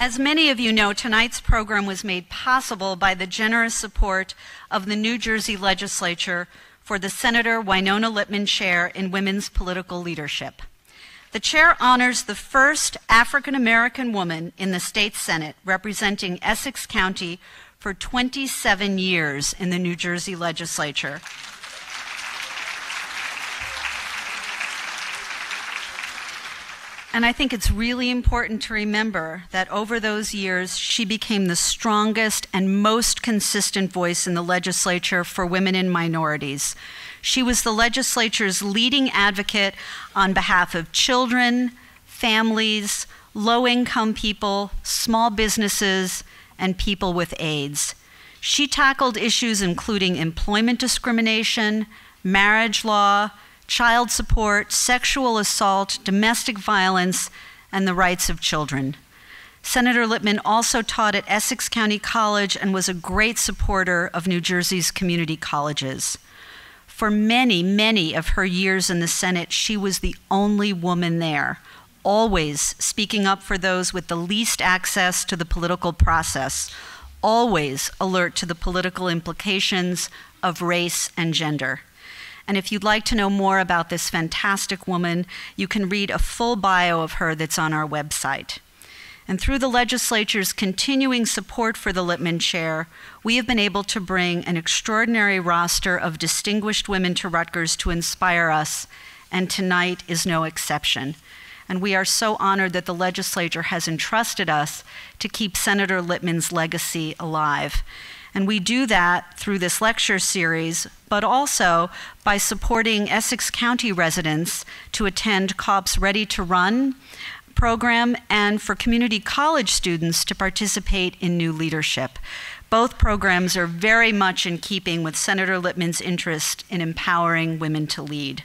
As many of you know, tonight's program was made possible by the generous support of the New Jersey Legislature for the Senator Wynona Lipman Chair in Women's Political Leadership. The chair honors the first African-American woman in the state Senate, representing Essex County for 27 years in the New Jersey Legislature. And I think it's really important to remember that over those years, she became the strongest and most consistent voice in the legislature for women and minorities. She was the legislature's leading advocate on behalf of children, families, low-income people, small businesses, and people with AIDS. She tackled issues including employment discrimination, marriage law, child support, sexual assault, domestic violence, and the rights of children. Senator Lipman also taught at Essex County College and was a great supporter of New Jersey's community colleges. For many, many of her years in the Senate, she was the only woman there, always speaking up for those with the least access to the political process, always alert to the political implications of race and gender. And if you'd like to know more about this fantastic woman, you can read a full bio of her that's on our website. And through the legislature's continuing support for the Lipman Chair, we have been able to bring an extraordinary roster of distinguished women to Rutgers to inspire us, and tonight is no exception. And we are so honored that the legislature has entrusted us to keep Senator Lipman's legacy alive. And we do that through this lecture series, but also by supporting Essex County residents to attend COP's Ready to Run program and for community college students to participate in new leadership. Both programs are very much in keeping with Senator Lipman's interest in empowering women to lead.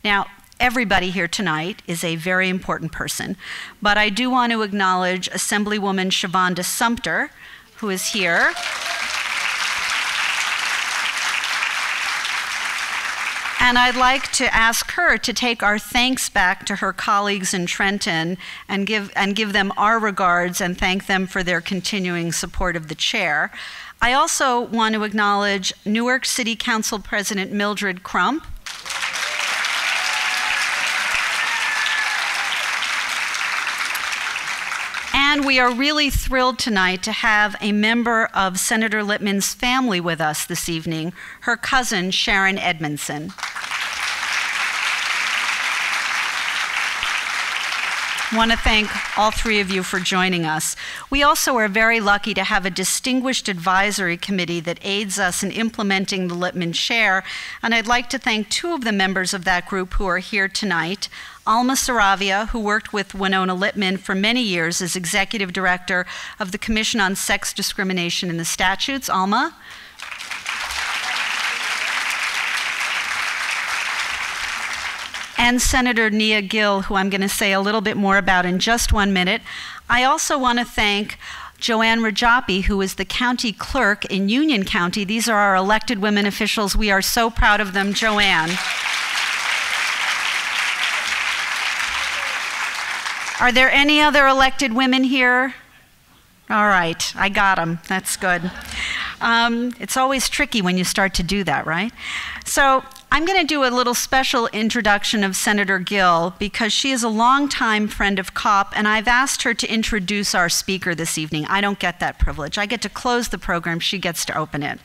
Now, everybody here tonight is a very important person, but I do want to acknowledge Assemblywoman Shavonda Sumter, who is here. And I'd like to ask her to take our thanks back to her colleagues in Trenton and give them our regards and thank them for their continuing support of the chair. I also want to acknowledge Newark City Council President Mildred Crump. And we are really thrilled tonight to have a member of Senator Lipman's family with us this evening, her cousin, Sharon Edmondson. I want to thank all three of you for joining us. We also are very lucky to have a distinguished advisory committee that aids us in implementing the Lipman Chair, and I'd like to thank two of the members of that group who are here tonight. Alma Saravia, who worked with Wynona Lipman for many years as Executive Director of the Commission on Sex Discrimination in the Statutes. Alma. And Senator Nia Gill, who I'm going to say a little bit more about in just 1 minute. I also want to thank Joanne Rajapi, who is the county clerk in Union County. These are our elected women officials. We are so proud of them, Joanne. Are there any other elected women here? All right, I got them. That's good. It's always tricky when you start to do that, right? So I'm going to do a little special introduction of Senator Gill because she is a longtime friend of COP, and I've asked her to introduce our speaker this evening. I don't get that privilege. I get to close the program. She gets to open it.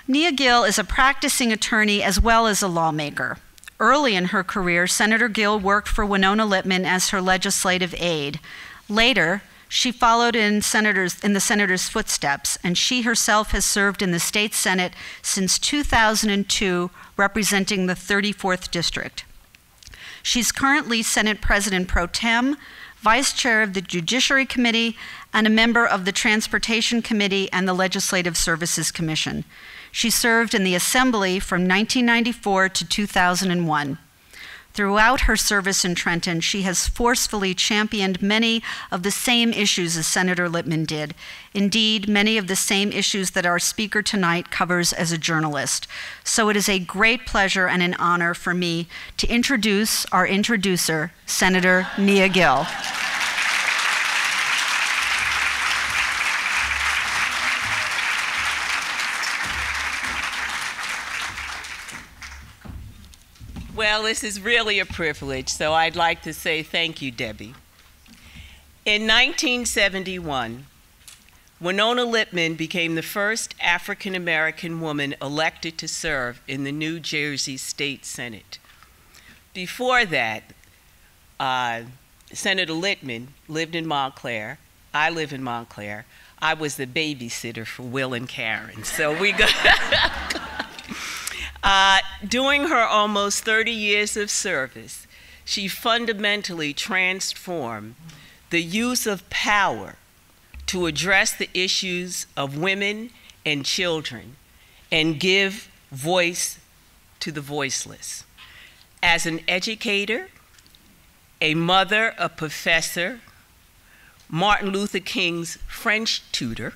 Nia Gill is a practicing attorney as well as a lawmaker. Early in her career, Senator Gill worked for Wynona Lipman as her legislative aide. Later, she followed in the senator's footsteps, and she herself has served in the state Senate since 2002, representing the 34th District. She's currently Senate President Pro Tem, Vice Chair of the Judiciary Committee, and a member of the Transportation Committee and the Legislative Services Commission. She served in the Assembly from 1994 to 2001. Throughout her service in Trenton, she has forcefully championed many of the same issues as Senator Lipman did. Indeed, many of the same issues that our speaker tonight covers as a journalist. So it is a great pleasure and an honor for me to introduce our introducer, Senator Nia Gill. Well, this is really a privilege, so I'd like to say thank you, Debbie. In 1971, Wynona Lipman became the first African-American woman elected to serve in the New Jersey State Senate. Before that, Senator Lipman lived in Montclair. I live in Montclair. I was the babysitter for Will and Karen, so we got... During her almost 30 years of service, she fundamentally transformed the use of power to address the issues of women and children and give voice to the voiceless. As an educator, a mother, a professor, Martin Luther King's French tutor,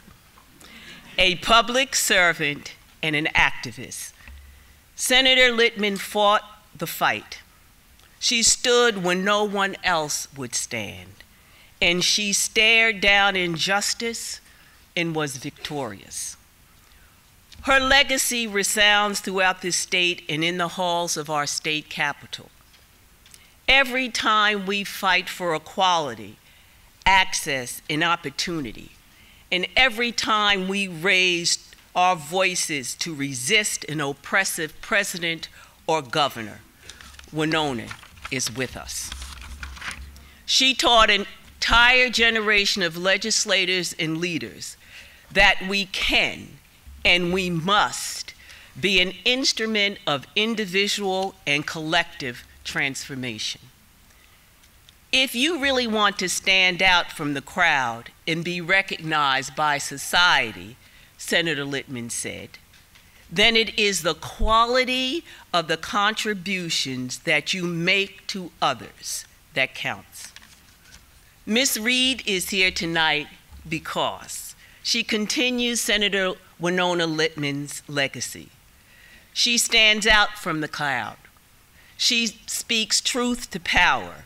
a public servant, and an activist, Senator Lipman fought the fight. She stood when no one else would stand, and she stared down injustice and was victorious. Her legacy resounds throughout the state and in the halls of our state capitol. Every time we fight for equality, access, and opportunity, and every time we raise our voices to resist an oppressive president or governor, Wynona is with us. She taught an entire generation of legislators and leaders that we can and we must be an instrument of individual and collective transformation. If you really want to stand out from the crowd and be recognized by society, Senator Lipman said, then it is the quality of the contributions that you make to others that counts. Ms. Reid is here tonight because she continues Senator Wynona Lipman's legacy. She stands out from the crowd. She speaks truth to power,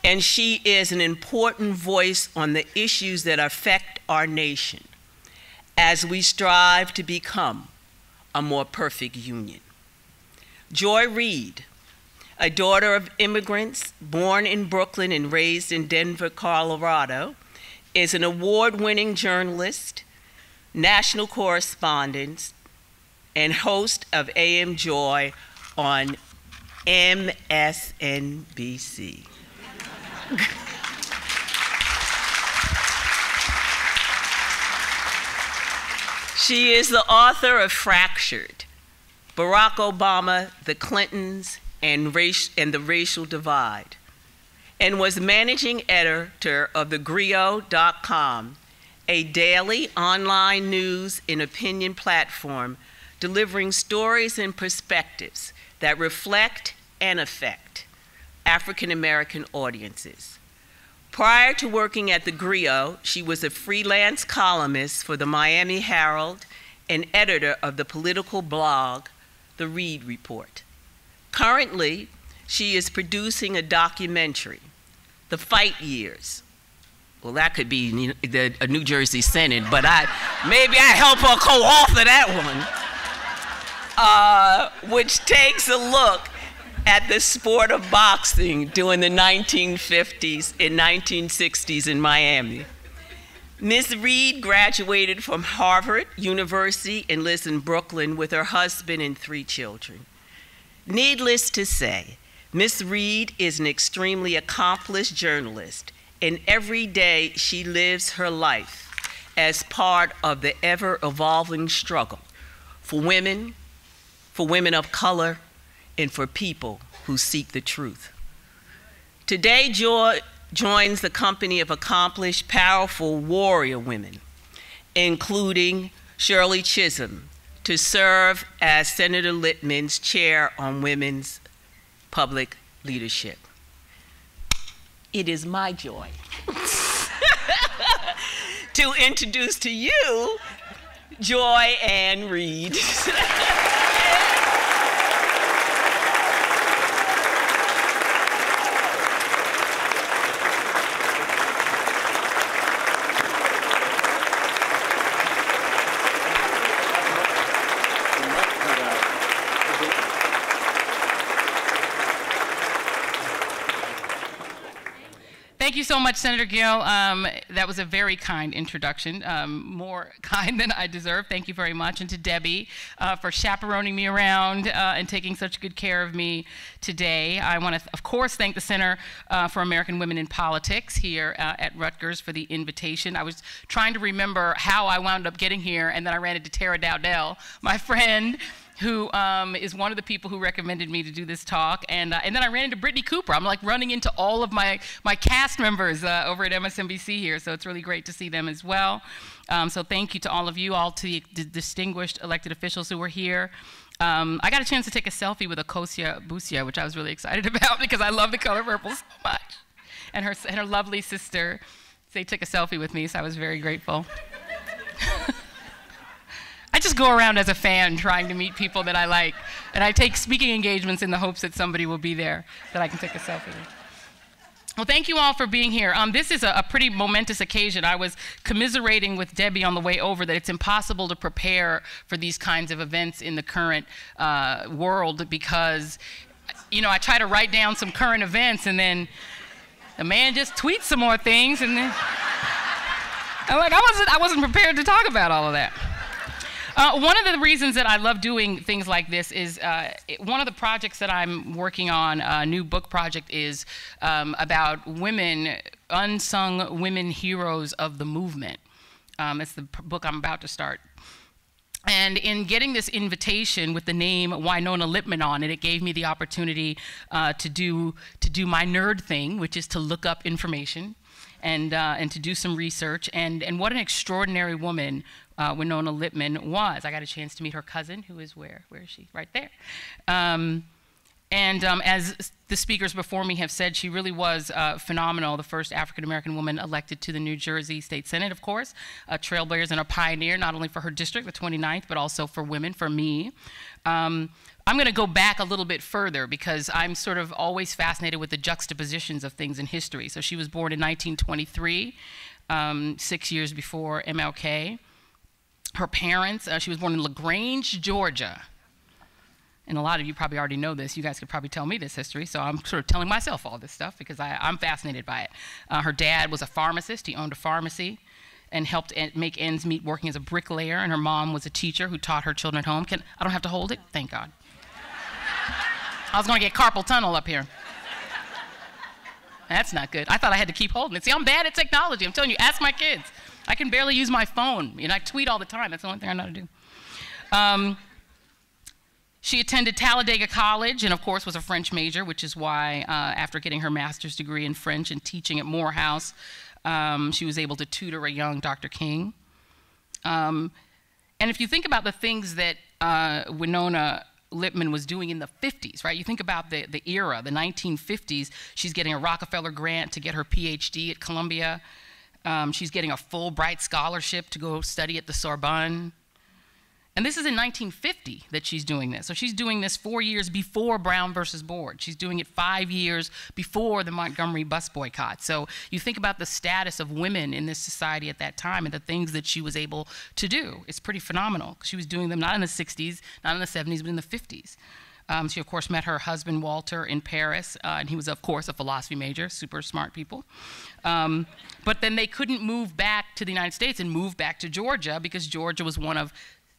and she is an important voice on the issues that affect our nation as we strive to become a more perfect union. Joy Reid, a daughter of immigrants born in Brooklyn and raised in Denver, Colorado, is an award-winning journalist, national correspondent, and host of AM Joy on MSNBC. She is the author of Fractured, Barack Obama, the Clintons, and the Racial Divide, and was managing editor of thegrio.com, a daily online news and opinion platform delivering stories and perspectives that reflect and affect African American audiences. Prior to working at the Griot, she was a freelance columnist for the Miami Herald and editor of the political blog, The Reid Report. Currently, she is producing a documentary, The Fight Years. Well, that could be a New Jersey Senate, but maybe I help her co-author that one, which takes a look at the sport of boxing during the 1950s and 1960s in Miami. Ms. Reid graduated from Harvard University and lives in Brooklyn with her husband and 3 children. Needless to say, Ms. Reid is an extremely accomplished journalist, and every day she lives her life as part of the ever-evolving struggle for women of color, and for people who seek the truth. Today, Joy joins the company of accomplished, powerful warrior women, including Shirley Chisholm, to serve as Senator Lipman's chair on women's public leadership. It is my joy to introduce to you Joy Ann Reid. thank you so much, Senator Gill. That was a very kind introduction, more kind than I deserve. Thank you very much. And to Debbie for chaperoning me around and taking such good care of me today. I want to, of course, thank the Center for American Women in Politics here at Rutgers for the invitation. I was trying to remember how I wound up getting here, and then I ran into Tara Dowdell, my friend, who is one of the people who recommended me to do this talk, and then I ran into Brittany Cooper. I'm like running into all of my cast members over at MSNBC here, so it's really great to see them as well. So thank you to all of you, all to the distinguished elected officials who were here. I got a chance to take a selfie with Akosia Busia, which I was really excited about because I love the color purple so much. And her lovely sister, they took a selfie with me, so I was very grateful. I just go around as a fan trying to meet people that I like, and I take speaking engagements in the hopes that somebody will be there that I can take a selfie with. Well, thank you all for being here. This is a pretty momentous occasion. I was commiserating with Debbie on the way over that it's impossible to prepare for these kinds of events in the current world because, you know, I try to write down some current events and then the man just tweets some more things and then I'm like, I wasn't prepared to talk about all of that. One of the reasons that I love doing things like this is one of the projects that I'm working on, a new book project, is about women, unsung women heroes of the movement. It's the book I'm about to start. And in getting this invitation with the name Wynona Lipman on it, it gave me the opportunity to do my nerd thing, which is to look up information and to do some research. And what an extraordinary woman Wynona Lipman was. I got a chance to meet her cousin, who is where is she? Right there. As the speakers before me have said, she really was phenomenal, the first African-American woman elected to the New Jersey State Senate, of course, a trailblazer and a pioneer, not only for her district, the 29th, but also for women, for me. I'm going to go back a little bit further because I'm sort of always fascinated with the juxtapositions of things in history. So she was born in 1923, 6 years before MLK. Her parents, she was born in LaGrange, Georgia. And a lot of you probably already know this. You guys could probably tell me this history, so I'm sort of telling myself all this stuff because I'm fascinated by it. Her dad was a pharmacist. He owned a pharmacy and helped make ends meet working as a bricklayer, and her mom was a teacher who taught her children at home. I don't have to hold it? Thank God. I was going to get carpal tunnel up here. That's not good. I thought I had to keep holding it. See, I'm bad at technology. I'm telling you, ask my kids. I can barely use my phone. You know, I tweet all the time. That's the only thing I know how to do. She attended Talladega College and, of course, was a French major, which is why, after getting her master's degree in French and teaching at Morehouse, she was able to tutor a young Dr. King. And if you think about the things that Wynona Lipman was doing in the 50s, right? You think about the era, the 1950s. She's getting a Rockefeller grant to get her PhD at Columbia. She's getting a Fulbright scholarship to go study at the Sorbonne. And this is in 1950 that she's doing this. So she's doing this 4 years before Brown versus Board. She's doing it 5 years before the Montgomery bus boycott. So you think about the status of women in this society at that time and the things that she was able to do. It's pretty phenomenal. She was doing them not in the 60s, not in the 70s, but in the 50s. She, of course, met her husband, Walter, in Paris, and he was, of course, a philosophy major, super smart people. But then they couldn't move back to the United States and move back to Georgia because Georgia was one of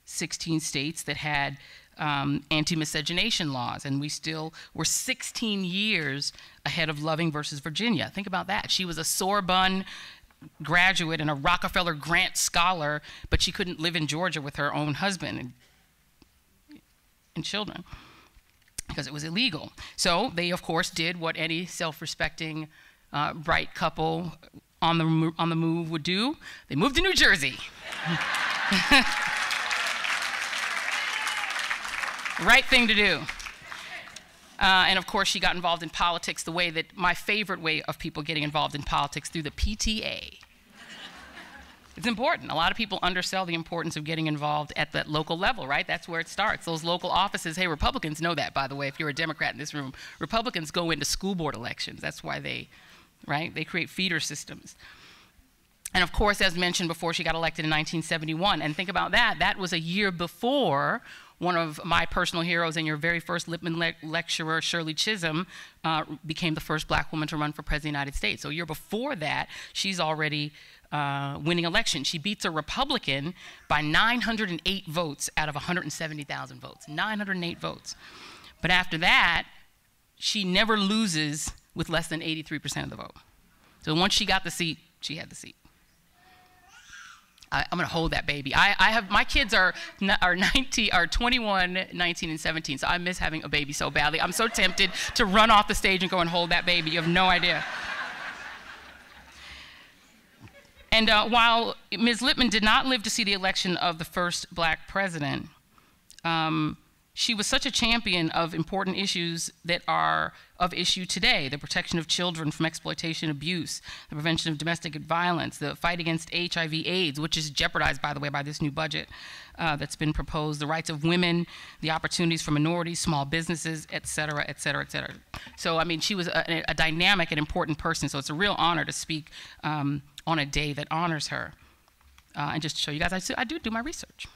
16 states that had anti-miscegenation laws, and we still were 16 years ahead of Loving versus Virginia. Think about that. She was a Sorbonne graduate and a Rockefeller Grant scholar, but she couldn't live in Georgia with her own husband and children because it was illegal. So they, of course, did what any self-respecting bright couple on the move would do. They moved to New Jersey. Right thing to do. And of course, she got involved in politics the way that my favorite way of people getting involved in politics, through the PTA. It's important. A lot of people undersell the importance of getting involved at that local level, right? That's where it starts. Those local offices, hey, Republicans know that, by the way, if you're a Democrat in this room. Republicans go into school board elections. That's why they create feeder systems. And of course, as mentioned before, she got elected in 1971. And think about that. That was a year before one of my personal heroes and your very first Lipman lecturer, Shirley Chisholm, became the first black woman to run for president of the United States. So a year before that, she's already winning elections. She beats a Republican by 908 votes out of 170,000 votes, 908 votes. But after that, she never loses with less than 83% of the vote. So once she got the seat, she had the seat. I'm gonna hold that baby. I have, my kids are 21, 19, and 17, so I miss having a baby so badly. I'm so tempted to run off the stage and go and hold that baby. You have no idea. And while Ms. Lipman did not live to see the election of the first black president, she was such a champion of important issues that are of issue today: the protection of children from exploitation and abuse, the prevention of domestic violence, the fight against HIV/AIDS, which is jeopardized, by the way, by this new budget that's been proposed, the rights of women, the opportunities for minorities, small businesses, et cetera, et cetera, et cetera. So, I mean, she was a dynamic and important person, so it's a real honor to speak on a day that honors her. And just to show you guys, I do my research.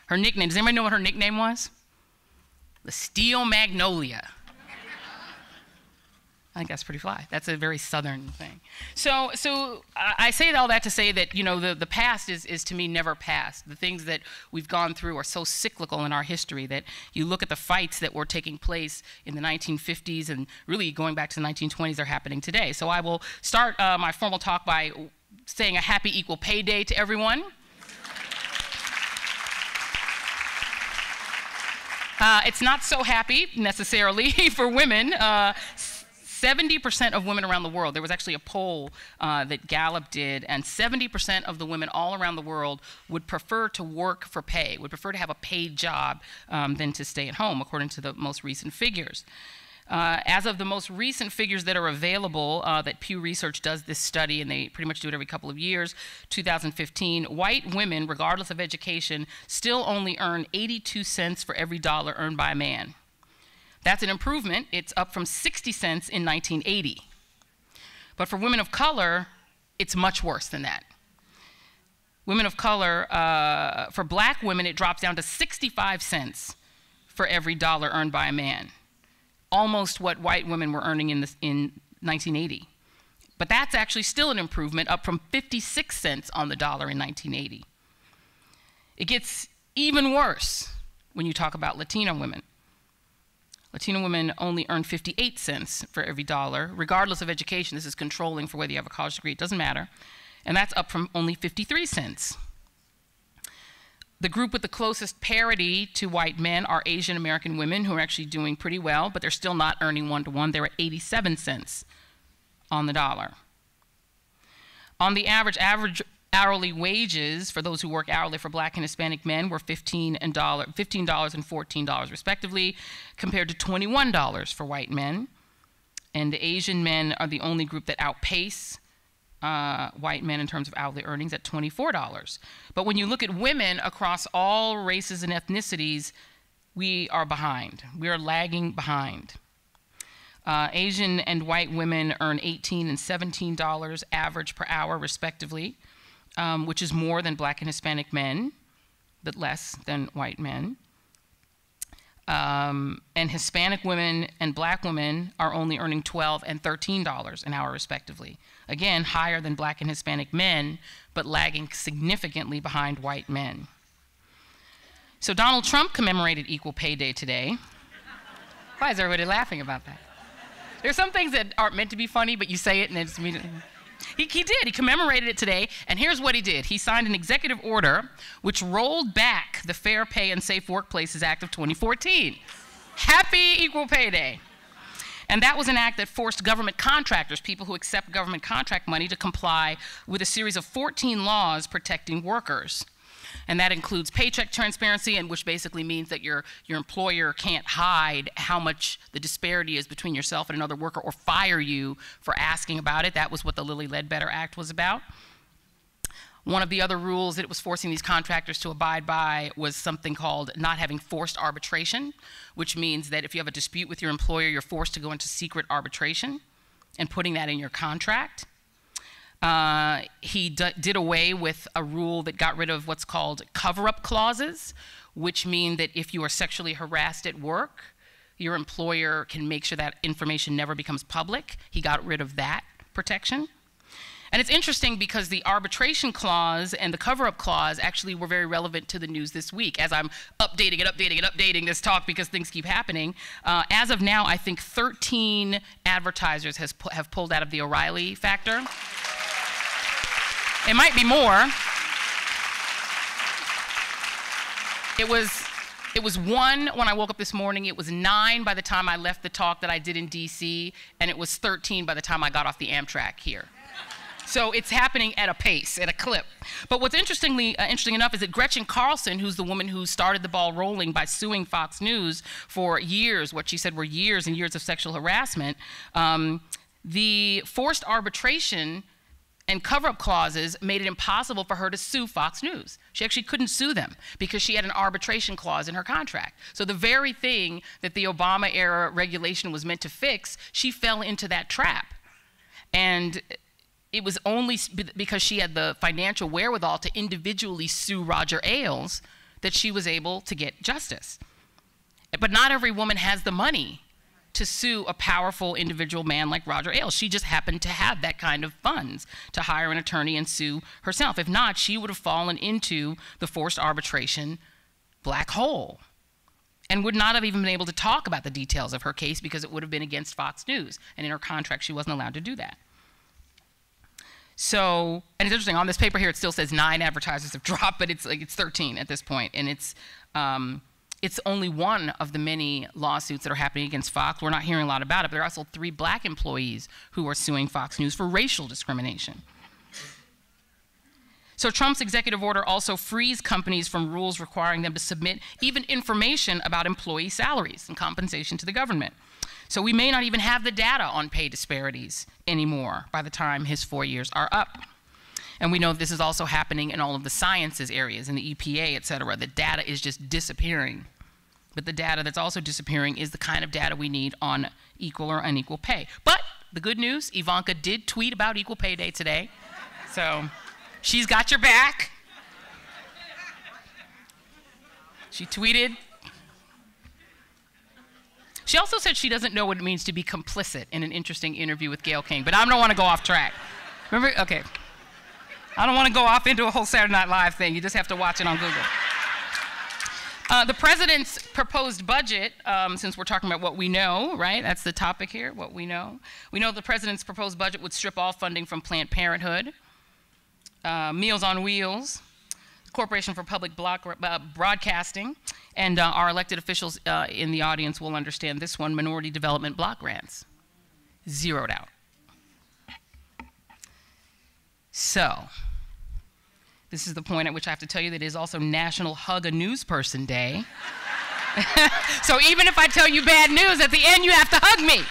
Her nickname, does anybody know what her nickname was? The Steel Magnolia. I think that's pretty fly. That's a very Southern thing. So I say all that to say that, you know, the past is to me never past. The things that we've gone through are so cyclical in our history that you look at the fights that were taking place in the 1950s and really going back to the 1920s are happening today. So I will start my formal talk by saying a happy Equal Pay Day to everyone. It's not so happy, necessarily, for women. 70% of women around the world, there was actually a poll that Gallup did, and 70% of the women all around the world would prefer to work for pay, would prefer to have a paid job than to stay at home, according to the most recent figures. As of the most recent figures that are available, that Pew Research does this study, and they pretty much do it every couple of years, 2015, white women, regardless of education, still only earn 82 cents for every dollar earned by a man. That's an improvement. It's up from 60 cents in 1980. But for women of color, it's much worse than that. Women of color, for black women, it drops down to 65 cents for every dollar earned by a man. Almost what white women were earning in 1980. But that's actually still an improvement, up from 56 cents on the dollar in 1980. It gets even worse when you talk about Latino women. Latino women only earn 58 cents for every dollar, regardless of education. This is controlling for whether you have a college degree, it doesn't matter. And that's up from only 53 cents. The group with the closest parity to white men are Asian American women, who are actually doing pretty well, but they're still not earning one-to-one. They're at 87 cents on the dollar. On the average hourly wages for those who work hourly for black and Hispanic men were $15 and $14 respectively, compared to $21 for white men. And the Asian men are the only group that outpace white men in terms of hourly earnings at $24. But when you look at women across all races and ethnicities, we are behind. We are lagging behind. Asian and white women earn $18 and $17 average per hour respectively, which is more than black and Hispanic men, but less than white men. And Hispanic women and black women are only earning $12 and $13 an hour respectively. Again, higher than black and Hispanic men, but lagging significantly behind white men. So Donald Trump commemorated Equal Pay Day today. Why is everybody laughing about that? There's some things that aren't meant to be funny, but you say it and it's immediately. He did. He commemorated it today, and here's what he did. He signed an executive order which rolled back the Fair Pay and Safe Workplaces Act of 2014. Happy Equal Pay Day. And that was an act that forced government contractors, people who accept government contract money, to comply with a series of 14 laws protecting workers. And that includes paycheck transparency, and which basically means that your employer can't hide how much the disparity is between yourself and another worker or fire you for asking about it. That was what the Lilly Ledbetter Act was about. One of the other rules that it was forcing these contractors to abide by was something called not having forced arbitration, which means that if you have a dispute with your employer, you're forced to go into secret arbitration, and putting that in your contract. He did away with a rule that got rid of what's called cover-up clauses, which mean that if you are sexually harassed at work, your employer can make sure that information never becomes public. He got rid of that protection. And it's interesting because the arbitration clause and the cover-up clause actually were very relevant to the news this week as I'm updating this talk because things keep happening. As of now, I think 13 advertisers have pulled out of the O'Reilly factor. It might be more. It was 1 when I woke up this morning, it was 9 by the time I left the talk that I did in DC, and it was 13 by the time I got off the Amtrak here. So it's happening at a pace, at a clip. But what's interesting enough is that Gretchen Carlson, who's the woman who started the ball rolling by suing Fox News for years, what she said were years and years of sexual harassment, the forced arbitration and cover-up clauses made it impossible for her to sue Fox News. She actually couldn't sue them because she had an arbitration clause in her contract. So the very thing that the Obama-era regulation was meant to fix, she fell into that trap. And it was only because she had the financial wherewithal to individually sue Roger Ailes that she was able to get justice. But not every woman has the money to sue a powerful individual man like Roger Ailes. She just happened to have that kind of funds to hire an attorney and sue herself. If not, she would have fallen into the forced arbitration black hole and would not have even been able to talk about the details of her case because it would have been against Fox News. And in her contract, she wasn't allowed to do that. So, and it's interesting, on this paper here, it still says 9 advertisers have dropped, but it's 13 at this point. And it's only one of the many lawsuits that are happening against Fox. We're not hearing a lot about it, but there are also 3 black employees who are suing Fox News for racial discrimination. So Trump's executive order also frees companies from rules requiring them to submit even information about employee salaries and compensation to the government. So we may not even have the data on pay disparities anymore by the time his 4 years are up. And we know this is also happening in all of the sciences areas, in the EPA, et cetera. The data is just disappearing. But the data that's also disappearing is the kind of data we need on equal or unequal pay. But the good news, Ivanka did tweet about Equal Pay Day today. So she's got your back. She tweeted. She also said she doesn't know what it means to be complicit in an interesting interview with Gayle King, but I don't want to go off track. Remember? Okay. I don't want to go off into a whole Saturday Night Live thing. You just have to watch it on Google. The president's proposed budget, since we're talking about what we know, right? That's the topic here, what we know. We know the president's proposed budget would strip all funding from Planned Parenthood, Meals on Wheels, Corporation for Public Broadcasting, and our elected officials in the audience will understand this one, minority development block grants. Zeroed out. So, this is the point at which I have to tell you that it is also National Hug a News Person Day. So even if I tell you bad news, at the end you have to hug me.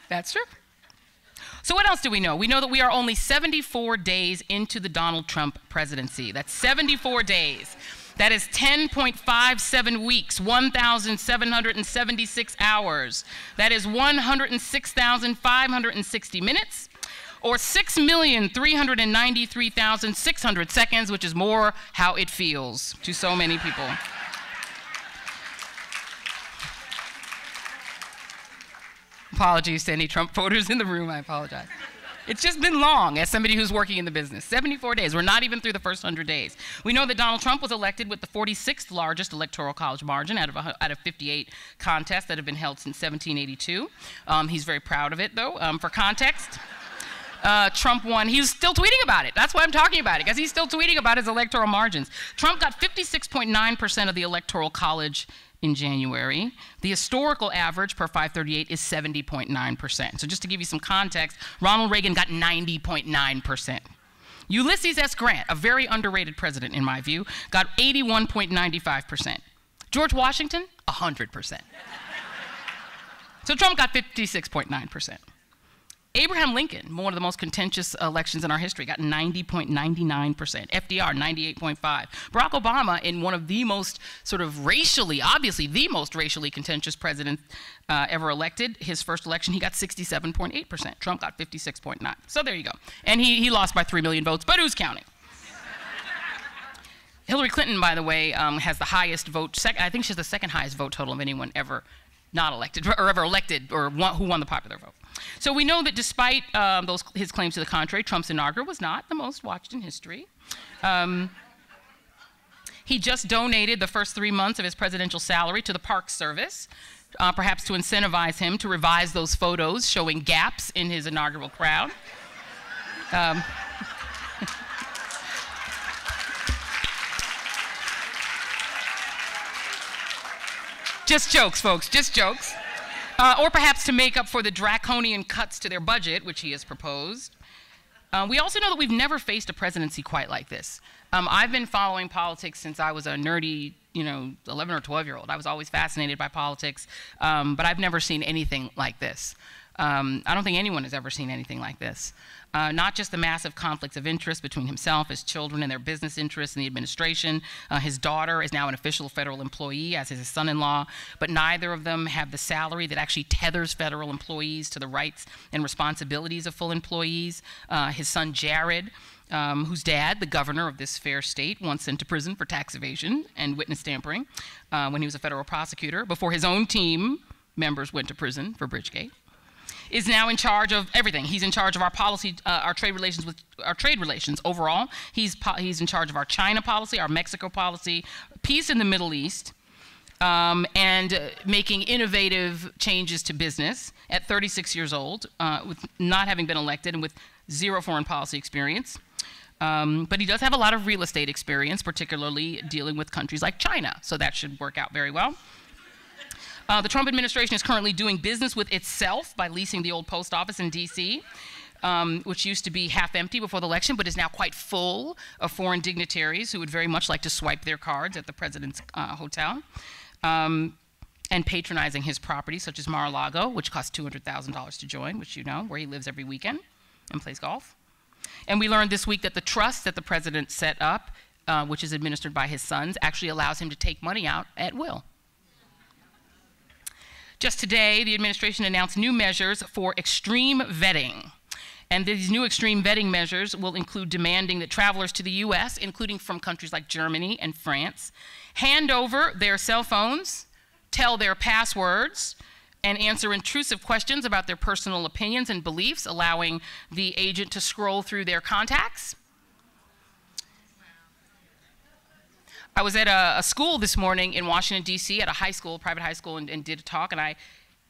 That's true. So what else do we know? We know that we are only 74 days into the Donald Trump presidency. That's 74 days. That is 10.57 weeks, 1,776 hours. That is 106,560 minutes, or 6,393,600 seconds, which is more how it feels to so many people. Apologies to any Trump voters in the room, I apologize. It's just been long as somebody who's working in the business. 74 days, we're not even through the first 100 days. We know that Donald Trump was elected with the 46th largest electoral college margin out of 58 contests that have been held since 1782. He's very proud of it though. For context, Trump won. He's still tweeting about it. That's why I'm talking about it, because he's still tweeting about his electoral margins. Trump got 56.9% of the electoral college in January. The historical average per 538 is 70.9%. So just to give you some context, Ronald Reagan got 90.9%. Ulysses S. Grant, a very underrated president in my view, got 81.95%. George Washington, 100%. So Trump got 56.9%. Abraham Lincoln, one of the most contentious elections in our history, got 90.99%. FDR, 98.5%. Barack Obama, in one of the most sort of racially, obviously the most racially contentious president ever elected, his first election, he got 67.8%. Trump got 56.9%. So there you go. And he lost by 3 million votes, but who's counting? Hillary Clinton, by the way, has the highest vote. I think she has the second highest vote total of anyone ever not elected, or ever elected, or who won the popular vote. So we know that despite his claims to the contrary, Trump's inaugural was not the most watched in history. He just donated the first 3 months of his presidential salary to the Park Service, perhaps to incentivize him to revise those photos showing gaps in his inaugural crowd. Just jokes, folks, just jokes. Or perhaps to make up for the draconian cuts to their budget, which he has proposed. We also know that we've never faced a presidency quite like this. I've been following politics since I was a nerdy, 11 or 12-year-old. I was always fascinated by politics, but I've never seen anything like this. I don't think anyone has ever seen anything like this. Not just the massive conflicts of interest between himself, his children, and their business interests in the administration. His daughter is now an official federal employee, as is his son-in-law, but neither of them have the salary that actually tethers federal employees to the rights and responsibilities of full employees. His son, Jared, whose dad, the governor of this fair state, once sent to prison for tax evasion and witness tampering when he was a federal prosecutor, before his own team members went to prison for Bridgegate, is now in charge of everything. He's in charge of our policy, our trade relations overall. He's in charge of our China policy, our Mexico policy, peace in the Middle East, and making innovative changes to business at 36 years old, with not having been elected and with zero foreign policy experience. But he does have a lot of real estate experience, particularly dealing with countries like China, so that should work out very well. The Trump administration is currently doing business with itself by leasing the old post office in D.C., which used to be half empty before the election, but is now quite full of foreign dignitaries who would very much like to swipe their cards at the president's hotel, and patronizing his property, such as Mar-a-Lago, which costs $200,000 to join, which you know, where he lives every weekend and plays golf. And we learned this week that the trust that the president set up, which is administered by his sons, actually allows him to take money out at will. Just today, the administration announced new measures for extreme vetting. And these new extreme vetting measures will include demanding that travelers to the US, including from countries like Germany and France, hand over their cell phones, tell their passwords, and answer intrusive questions about their personal opinions and beliefs, allowing the agent to scroll through their contacts. I was at a school this morning in Washington, D.C., at a high school, private high school, and did a talk, and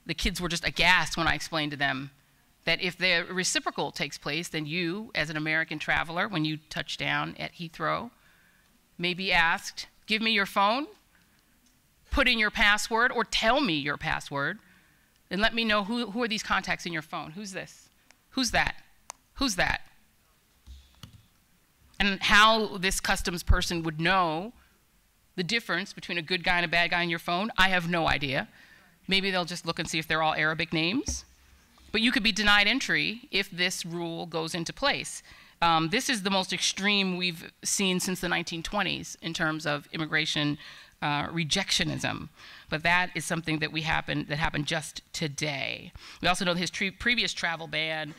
the kids were just aghast when I explained to them that if the reciprocal takes place, then you, as an American traveler, when you touch down at Heathrow, may be asked, give me your phone, put in your password, or tell me your password, and let me know who are these contacts in your phone. Who's this? Who's that? Who's that? And how this customs person would know the difference between a good guy and a bad guy on your phone, I have no idea. Maybe they'll just look and see if they're all Arabic names. But you could be denied entry if this rule goes into place. This is the most extreme we've seen since the 1920s in terms of immigration rejectionism. But that is something that happened just today. We also know that his previous travel ban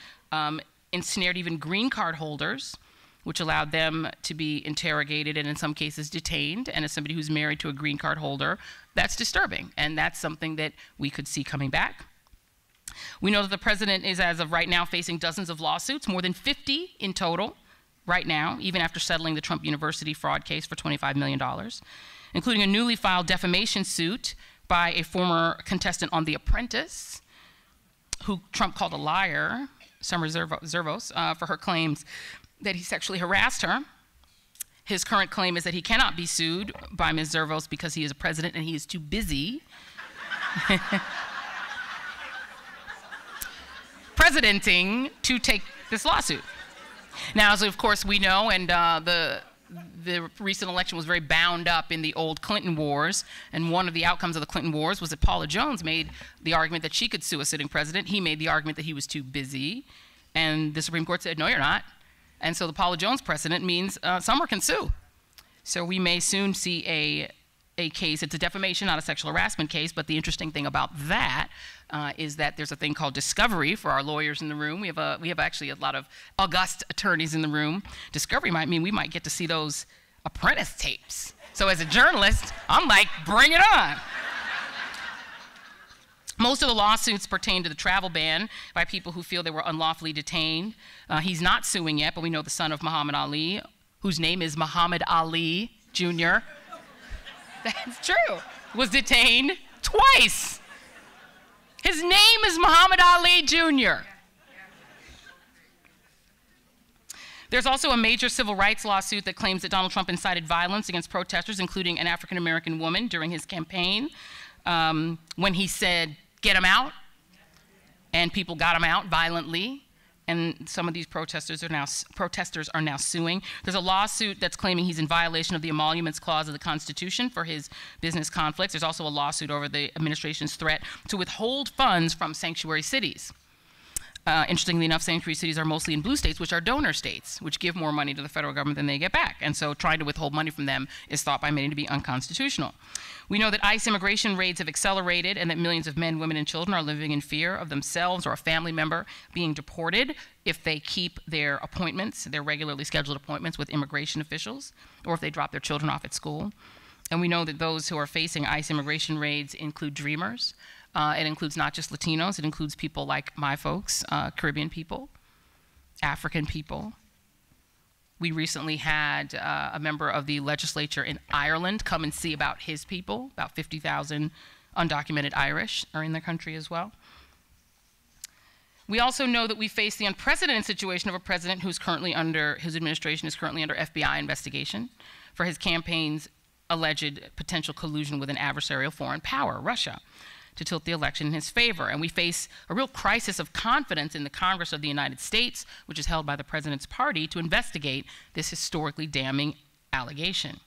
ensnared even green card holders, which allowed them to be interrogated and in some cases detained. And as somebody who's married to a green card holder, that's disturbing. And that's something that we could see coming back. We know that the president is, as of right now, facing dozens of lawsuits, more than 50 in total right now, even after settling the Trump University fraud case for $25 million, including a newly filed defamation suit by a former contestant on The Apprentice, who Trump called a liar, Summer Zervos, for her claims that he sexually harassed her. His current claim is that he cannot be sued by Ms. Zervos because he is a president and he is too busy presidenting to take this lawsuit. Now, as of course we know, and the recent election was very bound up in the old Clinton wars, and one of the outcomes of the Clinton wars was that Paula Jones made the argument that she could sue a sitting president. He made the argument that he was too busy, and the Supreme Court said, no, you're not. And so the Paula Jones precedent means Summer can sue. So we may soon see a case. It's a defamation, not a sexual harassment case, but the interesting thing about that is that there's a thing called discovery for our lawyers in the room. We have actually a lot of august attorneys in the room. Discovery might mean we might get to see those apprentice tapes. So as a journalist, I'm like, bring it on. Most of the lawsuits pertain to the travel ban by people who feel they were unlawfully detained. He's not suing yet, but we know the son of Muhammad Ali, whose name is Muhammad Ali Jr. That's true. Was detained twice. His name is Muhammad Ali Jr. There's also a major civil rights lawsuit that claims that Donald Trump incited violence against protesters, including an African-American woman during his campaign, when he said, "Get him out," and people got him out violently. And some of these protesters are now suing. There's a lawsuit that's claiming he's in violation of the Emoluments Clause of the Constitution for his business conflicts. There's also a lawsuit over the administration's threat to withhold funds from sanctuary cities. Interestingly enough, sanctuary cities are mostly in blue states, which are donor states, which give more money to the federal government than they get back. And so trying to withhold money from them is thought by many to be unconstitutional. We know that ICE immigration raids have accelerated and that millions of men, women, and children are living in fear of themselves or a family member being deported if they keep their appointments, their regularly scheduled appointments with immigration officials, or if they drop their children off at school. And we know that those who are facing ICE immigration raids include dreamers. It includes not just Latinos, it includes people like my folks, Caribbean people, African people. We recently had a member of the legislature in Ireland come and see about his people. About 50,000 undocumented Irish are in the country as well. We also know that we face the unprecedented situation of a president whose administration is currently under FBI investigation for his campaign's alleged potential collusion with an adversarial foreign power, Russia, to tilt the election in his favor. And we face a real crisis of confidence in the Congress of the United States, which is held by the president's party, to investigate this historically damning allegation.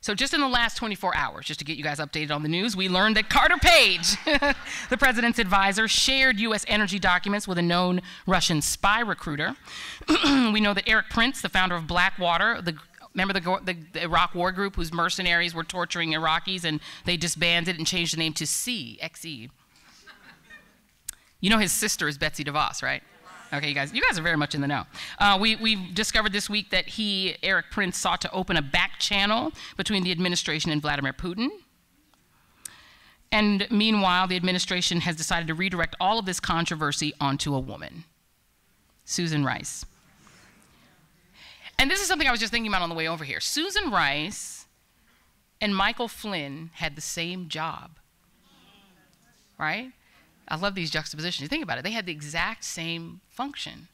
So just in the last 24 hours, just to get you guys updated on the news, we learned that Carter Page, the president's advisor, shared U.S. energy documents with a known Russian spy recruiter. We know that Eric Prince, the founder of Blackwater, remember the Iraq war group whose mercenaries were torturing Iraqis, and they disbanded and changed the name to XE. You know his sister is Betsy DeVos, right? Okay, you guys are very much in the know. We discovered this week that Eric Prince, sought to open a back channel between the administration and Vladimir Putin. And meanwhile, the administration has decided to redirect all of this controversy onto a woman, Susan Rice. And this is something I was just thinking about on the way over here. Susan Rice and Michael Flynn had the same job, right? I love these juxtapositions. You think about it. They had the exact same function.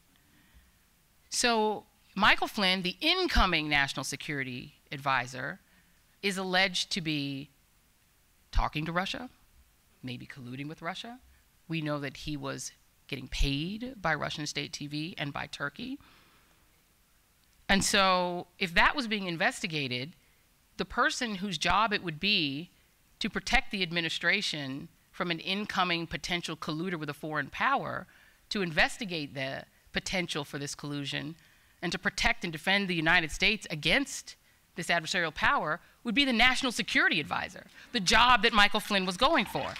So Michael Flynn, the incoming national security advisor, is alleged to be talking to Russia, maybe colluding with Russia. We know that he was getting paid by Russian state TV and by Turkey. And so if that was being investigated, the person whose job it would be to protect the administration from an incoming potential colluder with a foreign power, to investigate the potential for this collusion, and to protect and defend the United States against this adversarial power, would be the national security advisor, the job that Michael Flynn was going for.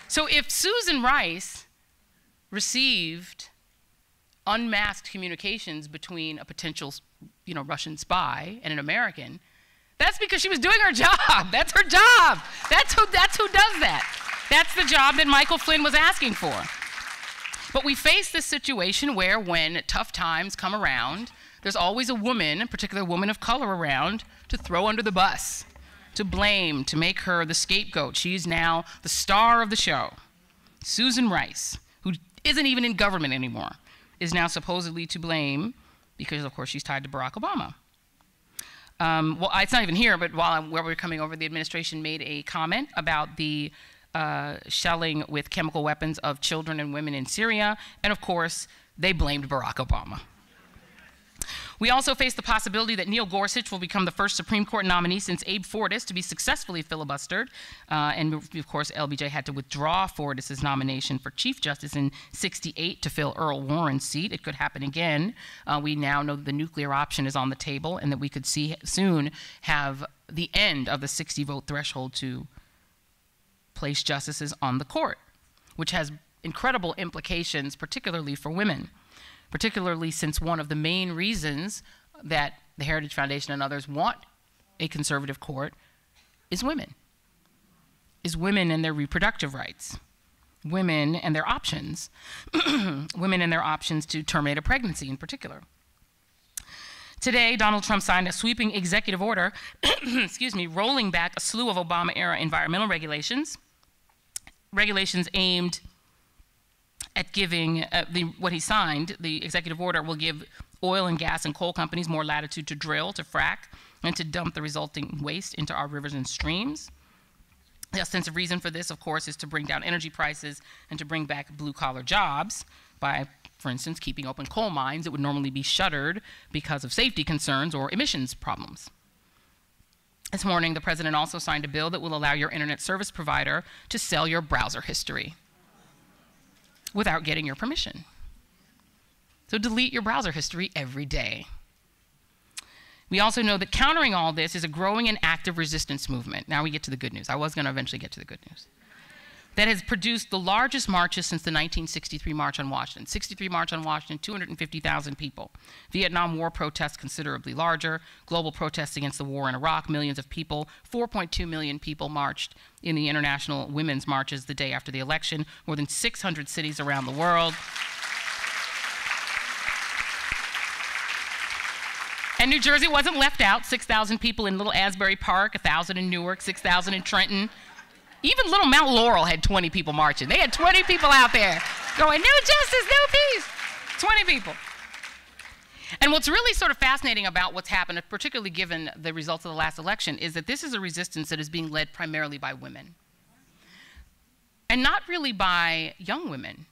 So if Susan Rice received unmasked communications between a potential, Russian spy and an American, that's because she was doing her job. That's her job. That's who does that. That's the job that Michael Flynn was asking for. But we face this situation where when tough times come around, there's always a woman, a particular woman of color around, to throw under the bus, to blame, to make her the scapegoat. She's now the star of the show. Susan Rice, who isn't even in government anymore, is now supposedly to blame because, of course, she's tied to Barack Obama. Well, it's not even here, but while we were coming over, the administration made a comment about the shelling with chemical weapons of children and women in Syria, and of course, they blamed Barack Obama. We also face the possibility that Neil Gorsuch will become the first Supreme Court nominee since Abe Fortas to be successfully filibustered. And of course, LBJ had to withdraw Fortas's nomination for Chief Justice in '68 to fill Earl Warren's seat. It could happen again. We now know that the nuclear option is on the table and that we could soon have the end of the 60-vote threshold to place justices on the court, which has incredible implications, particularly for women. Particularly since one of the main reasons that the Heritage Foundation and others want a conservative court is women. Is women and their reproductive rights. Women and their options. Women and their options to terminate a pregnancy in particular. Today, Donald Trump signed a sweeping executive order, excuse me, rolling back a slew of Obama-era environmental regulations aimed at giving, what he signed, the executive order will give oil and gas and coal companies more latitude to drill, to frack, and to dump the resulting waste into our rivers and streams. The ostensive reason for this, of course, is to bring down energy prices and to bring back blue-collar jobs by, for instance, keeping open coal mines that would normally be shuttered because of safety concerns or emissions problems. This morning, the president also signed a bill that will allow your internet service provider to sell your browser history without getting your permission. So delete your browser history every day. We also know that countering all this is a growing and active resistance movement. Now we get to the good news. I was going to eventually get to the good news. That has produced the largest marches since the 1963 March on Washington. 63 March on Washington, 250,000 people. Vietnam War protests considerably larger. Global protests against the war in Iraq, millions of people. 4.2 million people marched in the international women's marches the day after the election. More than 600 cities around the world. And New Jersey wasn't left out. 6,000 people in Little Asbury Park, 1,000 in Newark, 6,000 in Trenton. Even little Mount Laurel had 20 people marching. They had 20 people out there going, no justice, no peace. 20 people. And what's really sort of fascinating about what's happened, particularly given the results of the last election, is that this is a resistance that is being led primarily by women. And not really by young women.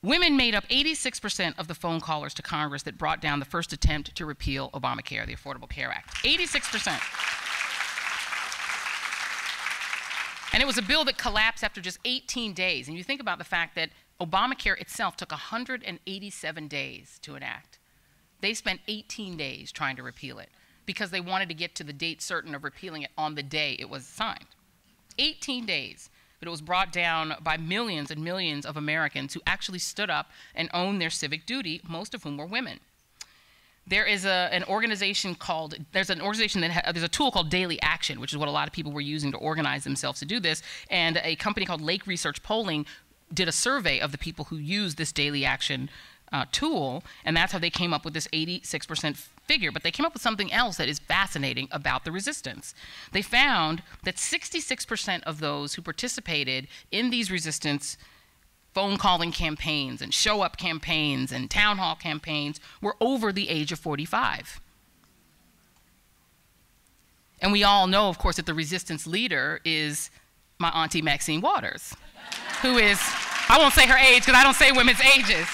Women made up 86% of the phone callers to Congress that brought down the first attempt to repeal Obamacare, the Affordable Care Act. 86%. And it was a bill that collapsed after just 18 days. And you think about the fact that Obamacare itself took 187 days to enact. They spent 18 days trying to repeal it because they wanted to get to the date certain of repealing it on the day it was signed. 18 days. But it was brought down by millions and millions of Americans who actually stood up and owned their civic duty, most of whom were women. There is an organization called, there's a tool called Daily Action, which is what a lot of people were using to organize themselves to do this, and a company called Lake Research Polling did a survey of the people who use this Daily Action tool, and that's how they came up with this 86% figure. But they came up with something else that is fascinating about the resistance. They found that 66% of those who participated in these resistance phone calling campaigns and show up campaigns and town hall campaigns were over the age of 45. And we all know, of course, that the resistance leader is my auntie Maxine Waters, who is, I won't say her age because I don't say women's ages.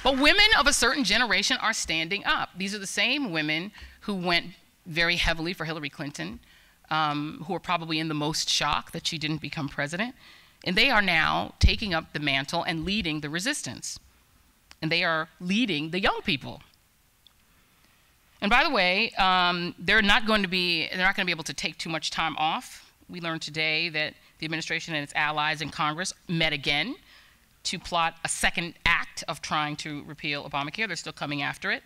But women of a certain generation are standing up. These are the same women who went very heavily for Hillary Clinton, who are probably in the most shock that she didn't become president. And they are now taking up the mantle and leading the resistance. And they are leading the young people. And by the way, they're not going to be able to take too much time off. We learned today that the administration and its allies in Congress met again to plot a second act of trying to repeal Obamacare. They're still coming after it.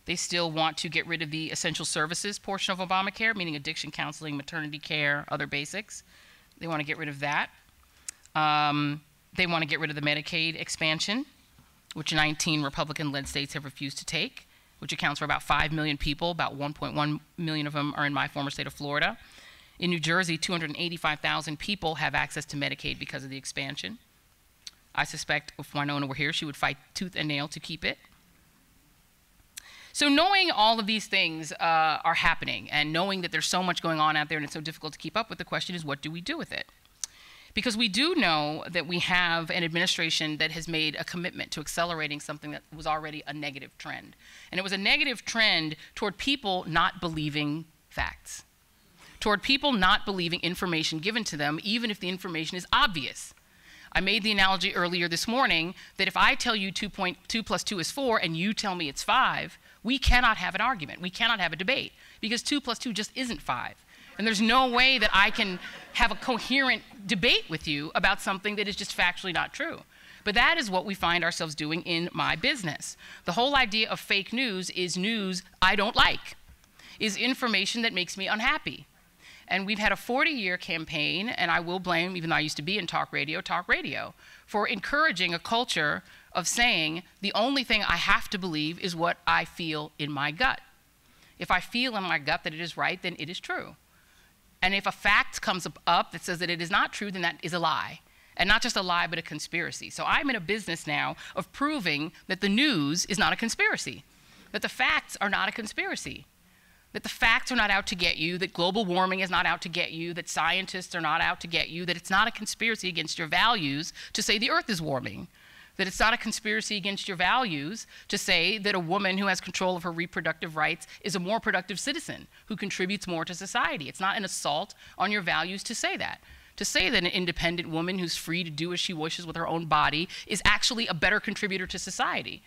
They still want to get rid of the essential services portion of Obamacare, meaning addiction counseling, maternity care, other basics. They want to get rid of that. They want to get rid of the Medicaid expansion, which 19 Republican-led states have refused to take, which accounts for about 5 million people. About 1.1 million of them are in my former state of Florida. In New Jersey, 285,000 people have access to Medicaid because of the expansion. I suspect if Wynona were here, she would fight tooth and nail to keep it. So knowing all of these things are happening and knowing that there's so much going on out there and it's so difficult to keep up with, the question is, what do we do with it? Because we do know that we have an administration that has made a commitment to accelerating something that was already a negative trend. And it was a negative trend toward people not believing facts, toward people not believing information given to them, even if the information is obvious. I made the analogy earlier this morning that if I tell you 2 plus 2 is 4 and you tell me it's 5, we cannot have an argument. We cannot have a debate because 2 plus 2 just isn't 5. And there's no way that I can have a coherent debate with you about something that is just factually not true. But that is what we find ourselves doing in my business. The whole idea of fake news is news I don't like, is information that makes me unhappy. And we've had a 40-year campaign, and I will blame, even though I used to be in talk radio, for encouraging a culture of saying the only thing I have to believe is what I feel in my gut. If I feel in my gut that it is right, then it is true. And if a fact comes up that says that it is not true, then that is a lie. And not just a lie, but a conspiracy. So I'm in a business now of proving that the news is not a conspiracy, that the facts are not a conspiracy, that the facts are not out to get you, that global warming is not out to get you, that scientists are not out to get you, that it's not a conspiracy against your values to say the earth is warming, that it's not a conspiracy against your values to say that a woman who has control of her reproductive rights is a more productive citizen who contributes more to society. It's not an assault on your values to say that. To say that an independent woman who's free to do as she wishes with her own body is actually a better contributor to society.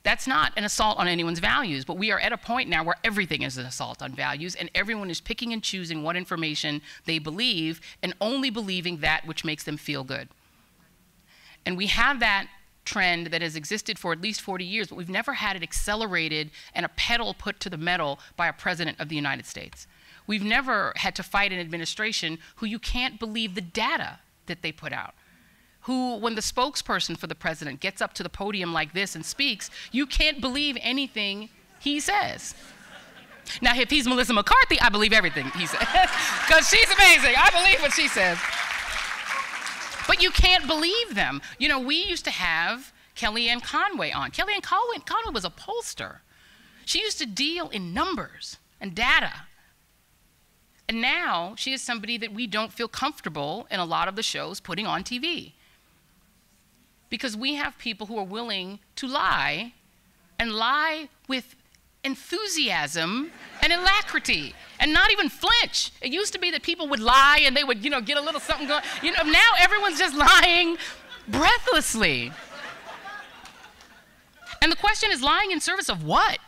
That's not an assault on anyone's values, but we are at a point now where everything is an assault on values, and everyone is picking and choosing what information they believe and only believing that which makes them feel good. And we have that trend that has existed for at least 40 years, but we've never had it accelerated and a pedal put to the metal by a president of the United States. We've never had to fight an administration who you can't believe the data that they put out, who, when the spokesperson for the president gets up to the podium like this and speaks, you can't believe anything he says. Now, if he's Melissa McCarthy, I believe everything he says, because she's amazing. I believe what she says. But you can't believe them. You know, we used to have Kellyanne Conway on. Kellyanne Conway was a pollster. She used to deal in numbers and data. And now she is somebody that we don't feel comfortable in a lot of the shows putting on TV. Because we have people who are willing to lie, and lie with enthusiasm and alacrity, and not even flinch. It used to be that people would lie and they would, get a little something going. Now everyone's just lying breathlessly. And the question is, lying in service of what?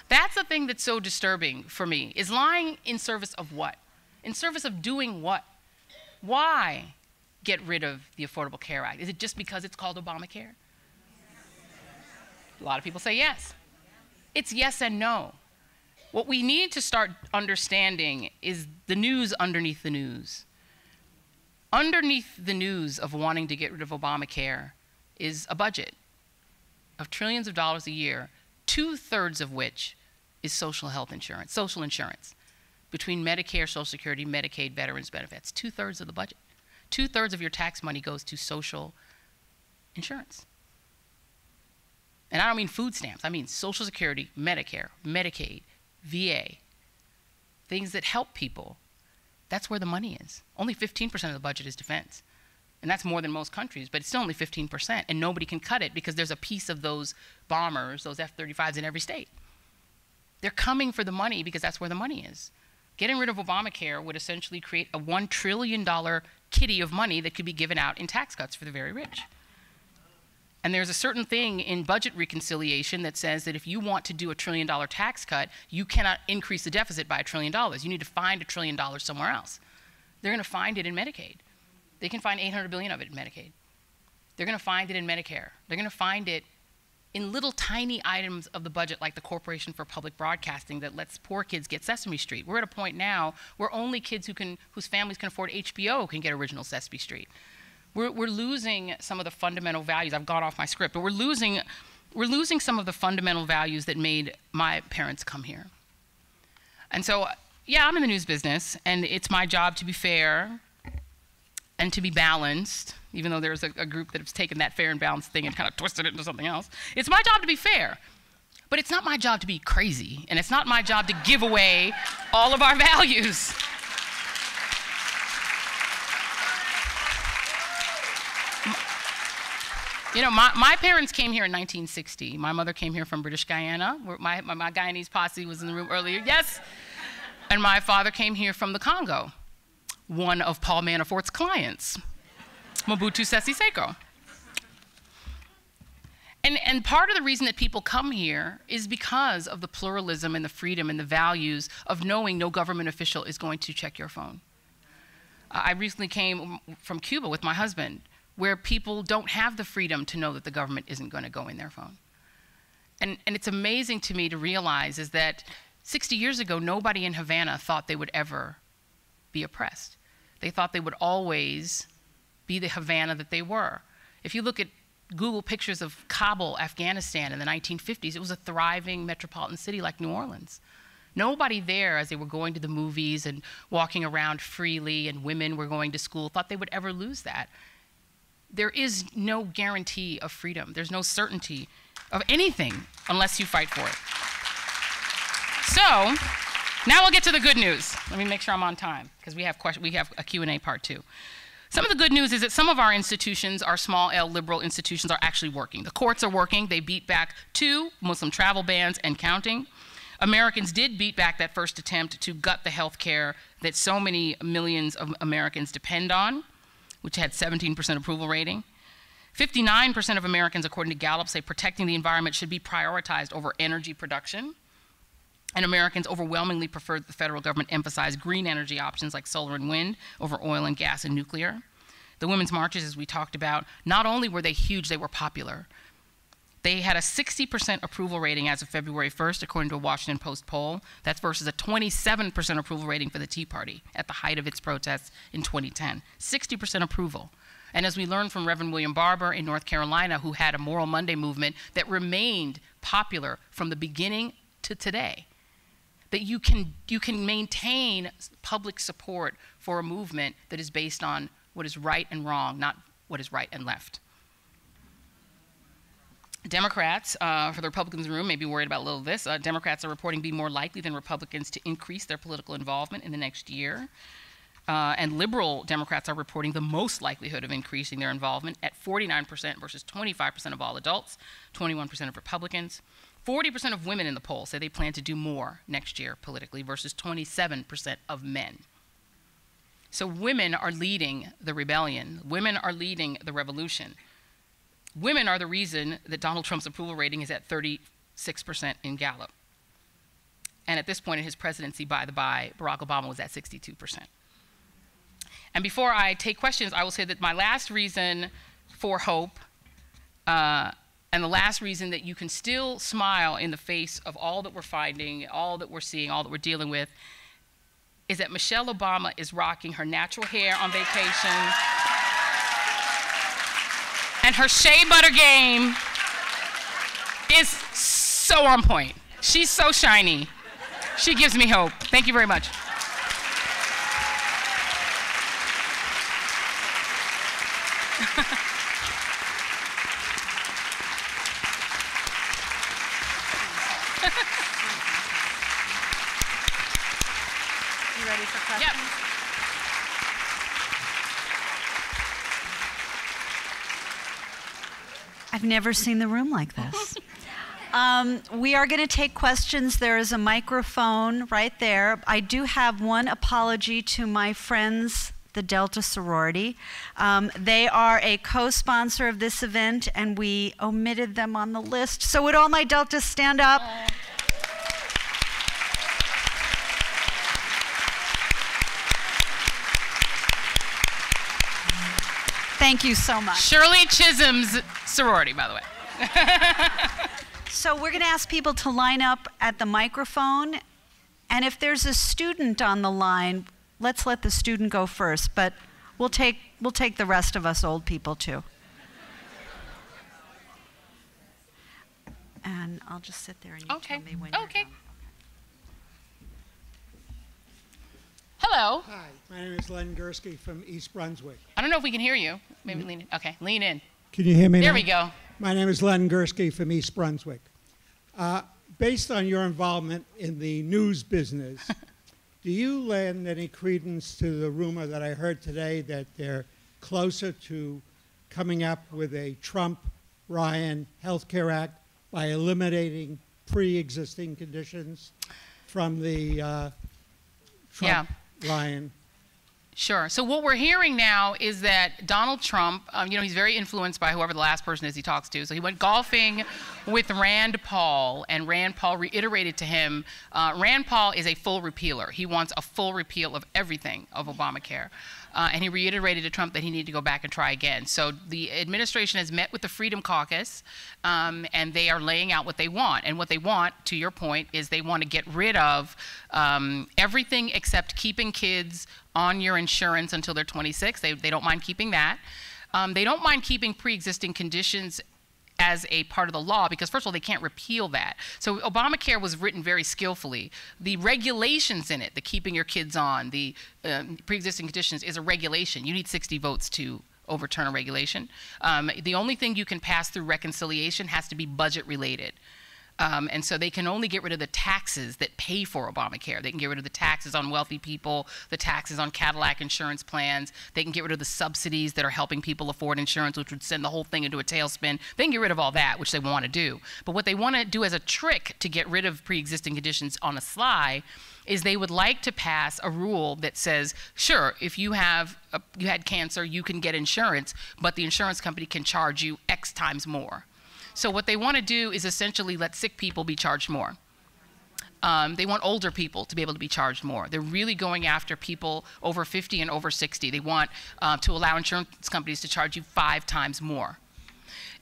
That's the thing that's so disturbing for me, is lying in service of what? In service of doing what? Why get rid of the Affordable Care Act? Is it just because it's called Obamacare? A lot of people say yes. It's yes and no. What we need to start understanding is the news underneath the news. Underneath the news of wanting to get rid of Obamacare is a budget of trillions of dollars a year, 2/3 of which is social insurance, between Medicare, Social Security, Medicaid, veterans benefits. 2/3 of the budget. 2/3 of your tax money goes to social insurance. And I don't mean food stamps. I mean Social Security, Medicare, Medicaid, VA, things that help people. That's where the money is. Only 15% of the budget is defense. And that's more than most countries, but it's still only 15%, and nobody can cut it because there's a piece of those bombers, those F-35s in every state. They're coming for the money because that's where the money is. Getting rid of Obamacare would essentially create a $1 trillion kitty of money that could be given out in tax cuts for the very rich. And there's a certain thing in budget reconciliation that says that if you want to do a $1 trillion tax cut, you cannot increase the deficit by $1 trillion. You need to find $1 trillion somewhere else. They're going to find it in Medicaid. They can find $800 billion of it in Medicaid. They're going to find it in Medicare. They're going to find it in little tiny items of the budget, like the Corporation for Public Broadcasting that lets poor kids get Sesame Street. We're at a point now where only kids whose families can afford HBO can get original Sesame Street. We're losing some of the fundamental values. I've gone off my script, but we're losing some of the fundamental values that made my parents come here. And so, yeah, I'm in the news business, and it's my job to be fair and to be balanced, even though there's a group that has taken that fair and balanced thing and kind of twisted it into something else. It's my job to be fair, but it's not my job to be crazy, and it's not my job to give away all of our values. My parents came here in 1960. My mother came here from British Guyana, where my Guyanese posse was in the room earlier, yes. And my father came here from the Congo, one of Paul Manafort's clients, Mobutu Sese Seko. And part of the reason that people come here is because of the pluralism and the freedom and the values of knowing no government official is going to check your phone. I recently came from Cuba with my husband, where people don't have the freedom to know that the government isn't going to go in their phone. And it's amazing to me to realize is that 60 years ago, nobody in Havana thought they would ever be oppressed. They thought they would always be the Havana that they were. If you look at Google pictures of Kabul, Afghanistan in the 1950s, it was a thriving metropolitan city like New Orleans. Nobody there, as they were going to the movies and walking around freely and women were going to school, thought they would ever lose that. There is no guarantee of freedom. There's no certainty of anything unless you fight for it. So, now we'll get to the good news. Let me make sure I'm on time, because we have a Q&A part 2. Some of the good news is that some of our institutions, our small L liberal institutions, are actually working. The courts are working. They beat back 2 Muslim travel bans and counting. Americans did beat back that first attempt to gut the health care that so many millions of Americans depend on, which had 17% approval rating. 59% of Americans, according to Gallup, say protecting the environment should be prioritized over energy production. And Americans overwhelmingly preferred the federal government emphasize green energy options like solar and wind over oil and gas and nuclear. The women's marches, as we talked about, not only were they huge, they were popular. They had a 60% approval rating as of February 1st, according to a Washington Post poll. That's versus a 27% approval rating for the Tea Party at the height of its protests in 2010. 60% approval. And as we learned from Reverend William Barber in North Carolina, who had a Moral Monday movement that remained popular from the beginning to today, that you can maintain public support for a movement that is based on what is right and wrong, not what is right and left. Democrats, for the Republicans in the room, may be worried about a little of this. Democrats are reporting to be more likely than Republicans to increase their political involvement in the next year. And liberal Democrats are reporting the most likelihood of increasing their involvement at 49% versus 25% of all adults, 21% of Republicans. 40% of women in the poll say they plan to do more next year politically versus 27% of men. So women are leading the rebellion. Women are leading the revolution. Women are the reason that Donald Trump's approval rating is at 36% in Gallup. And at this point in his presidency, by the by, Barack Obama was at 62%. And before I take questions, I will say that my last reason for hope and the last reason that you can still smile in the face of all that we're finding, all that we're seeing, all that we're dealing with, is that Michelle Obama is rocking her natural hair on vacation. And her shea butter game is so on point. She's so shiny. She gives me hope. Thank you very much. You ready for questions? Yep. I've never seen the room like this. We are going to take questions. There is a microphone right there. I do have one apology to my friends, the Delta sorority. They are a co-sponsor of this event, and we omitted them on the list. So would all my Deltas stand up? Thank you so much. Shirley Chisholm's sorority, by the way. So we're going to ask people to line up at the microphone, and if there's a student on the line, let's let the student go first, but we'll take the rest of us old people too. And I'll just sit there and you tell me when you're done. Hello. Hi, my name is Len Gursky from East Brunswick. I don't know if we can hear you. Maybe lean in. Okay, lean in. Can you hear me now? There we go. My name is Len Gursky from East Brunswick. Based on your involvement in the news business, do you lend any credence to the rumor that I heard today that they're closer to coming up with a Trump-Ryan Health Care Act by eliminating pre-existing conditions from the Trump-Ryan Sure. So what we're hearing now is that Donald Trump, he's very influenced by whoever the last person is he talks to. So he went golfing with Rand Paul, and Rand Paul reiterated to him, Rand Paul is a full repealer. He wants a full repeal of everything of Obamacare. And he reiterated to Trump that he needed to go back and try again. So the administration has met with the Freedom Caucus, and they are laying out what they want. And what they want, to your point, is they want to get rid of everything except keeping kids on your insurance until they're 26. They don't mind keeping that. They don't mind keeping pre-existing conditions as a part of the law, because first of all, they can't repeal that. So Obamacare was written very skillfully. The regulations in it, the keeping your kids on, the pre-existing conditions, is a regulation. You need 60 votes to overturn a regulation. The only thing you can pass through reconciliation has to be budget related. And so they can only get rid of the taxes that pay for Obamacare. They can get rid of the taxes on wealthy people, the taxes on Cadillac insurance plans. They can get rid of the subsidies that are helping people afford insurance, which would send the whole thing into a tailspin. They can get rid of all that, which they want to do. But what they want to do as a trick to get rid of pre-existing conditions on a sly is they would like to pass a rule that says, sure, if you had cancer, you can get insurance, but the insurance company can charge you X times more. So what they want to do is essentially let sick people be charged more. They want older people to be able to be charged more. They're really going after people over 50 and over 60. They want to allow insurance companies to charge you 5 times more.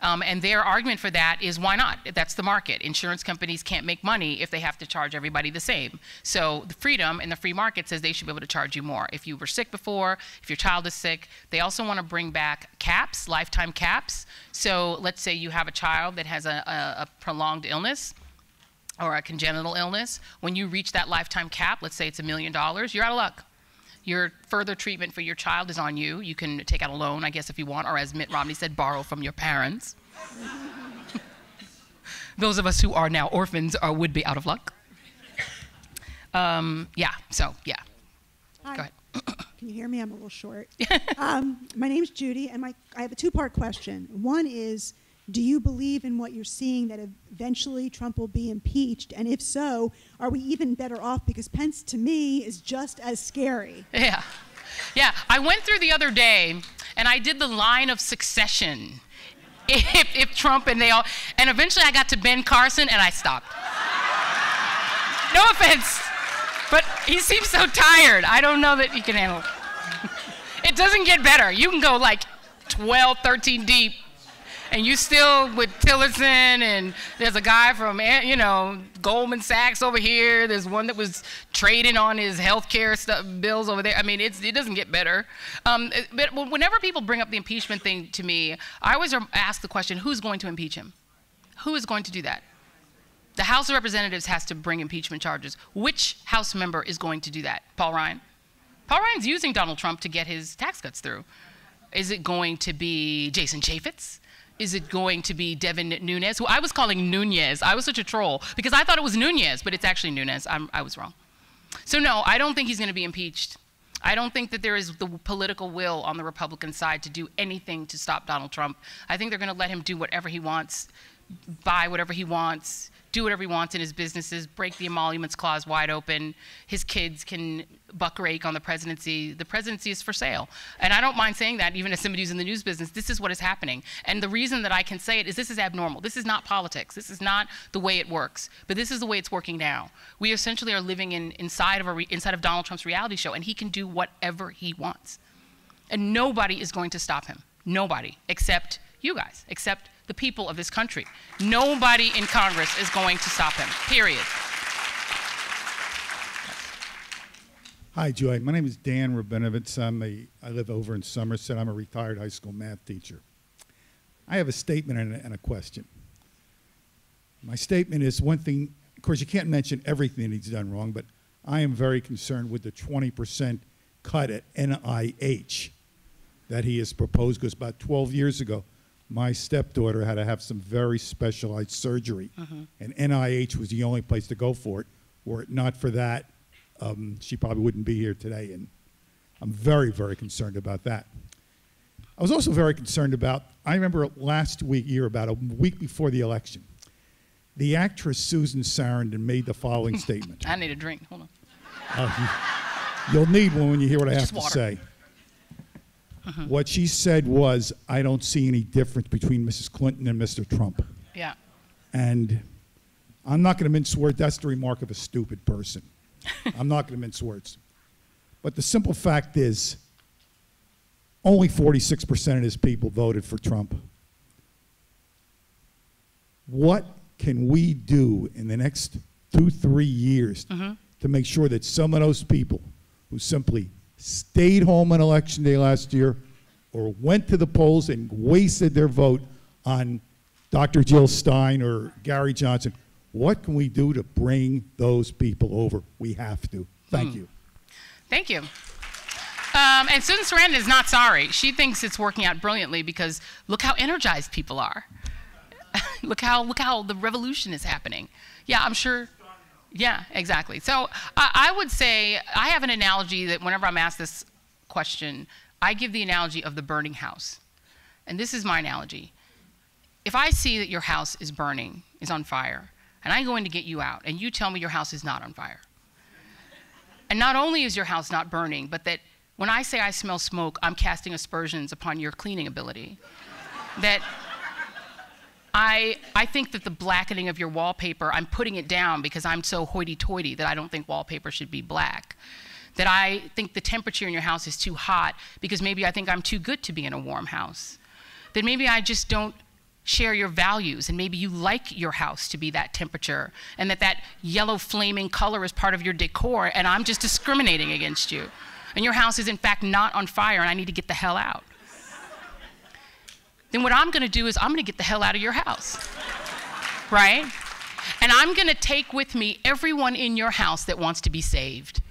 And their argument for that is, why not? That's the market. Insurance companies can't make money if they have to charge everybody the same. So the freedom in the free market says they should be able to charge you more. If you were sick before, if your child is sick, they also want to bring back caps, lifetime caps. So let's say you have a child that has a prolonged illness or a congenital illness. When you reach that lifetime cap, let's say it's $1 million, you're out of luck. Your further treatment for your child is on you. You can take out a loan, I guess, if you want, or as Mitt Romney said, borrow from your parents. Those of us who are now orphans would be out of luck. Yeah. Hi. Go ahead. Can you hear me? I'm a little short. My name's Judy, and I have a 2-part question. One is, do you believe in what you're seeing, that eventually Trump will be impeached? And if so, are we even better off? Because Pence, to me, is just as scary. Yeah. I went through the other day, and I did the line of succession. If Trump and they all, and eventually I got to Ben Carson, and I stopped. No offense, but he seems so tired. I don't know that he can handle it. It doesn't get better. You can go like 12, 13 deep, and you still with Tillerson, and there's a guy from, Goldman Sachs over here. There's one that was trading on his healthcare bills over there. I mean, it doesn't get better. But whenever people bring up the impeachment thing to me, I always ask the question, who's going to impeach him? Who is going to do that? The House of Representatives has to bring impeachment charges. Which House member is going to do that? Paul Ryan? Paul Ryan's using Donald Trump to get his tax cuts through. Is it going to be Jason Chaffetz? Is it going to be Devin Nunes, who I was calling Nunez? I was such a troll because I thought it was Nunez, but it's actually Nunes. I was wrong. So no, I don't think he's going to be impeached. I don't think that there is the political will on the Republican side to do anything to stop Donald Trump. I think they're going to let him do whatever he wants, buy whatever he wants, do whatever he wants in his businesses, break the emoluments clause wide open. His kids can buck rake on the presidency. The presidency is for sale. And I don't mind saying that, even as somebody who's in the news business, this is what is happening. And the reason that I can say it is this is abnormal. This is not politics. This is not the way it works. But this is the way it's working now. We essentially are living inside of Donald Trump's reality show, and he can do whatever he wants. And nobody is going to stop him. Nobody, except you guys, except the people of this country. Nobody in Congress is going to stop him, period. Hi, Joy. My name is Dan Rabinovitz. I live over in Somerset. I'm a retired high school math teacher. I have a statement and a question. My statement is one thing, of course, you can't mention everything that he's done wrong, but I am very concerned with the 20% cut at NIH that he has proposed, because about 12 years ago, my stepdaughter had to have some very specialized surgery, and NIH was the only place to go for it. Were it not for that, she probably wouldn't be here today, and I'm very, very concerned about that. I was also very concerned about, I remember last year, about a week before the election, the actress Susan Sarandon made the following statement. I need a drink, hold on. You'll need one when you hear what I have Just to water. say. What she said was, I don't see any difference between Mrs. Clinton and Mr. Trump. Yeah. And I'm not going to mince words. That's the remark of a stupid person. I'm not going to mince words. But the simple fact is, only 46% of this people voted for Trump. What can we do in the next 2-3 years to make sure that some of those people who simply stayed home on election day last year or went to the polls and wasted their vote on Dr. Jill Stein or Gary Johnson, what can we do to bring those people over? We have to. Thank you. Thank you. And Susan Sarandon is not sorry. She thinks it's working out brilliantly because look how energized people are. look how the revolution is happening. Yeah, I'm sure. Yeah, exactly. So I would say, I have an analogy that whenever I'm asked this question, I give the analogy of the burning house. And this is my analogy. If I see that your house is burning, is on fire, and I go in to get you out, and you tell me your house is not on fire. And not only is your house not burning, but that when I say I smell smoke, I'm casting aspersions upon your cleaning ability. That I think that the blackening of your wallpaper, I'm putting it down because I'm so hoity-toity that I don't think wallpaper should be black. That I think the temperature in your house is too hot because maybe I think I'm too good to be in a warm house. That maybe I just don't share your values and maybe you like your house to be that temperature and that yellow flaming color is part of your decor and I'm just discriminating against you. And your house is in fact not on fire and I need to get the hell out. Then what I'm going to do is I'm going to get the hell out of your house, right? And I'm going to take with me everyone in your house that wants to be saved,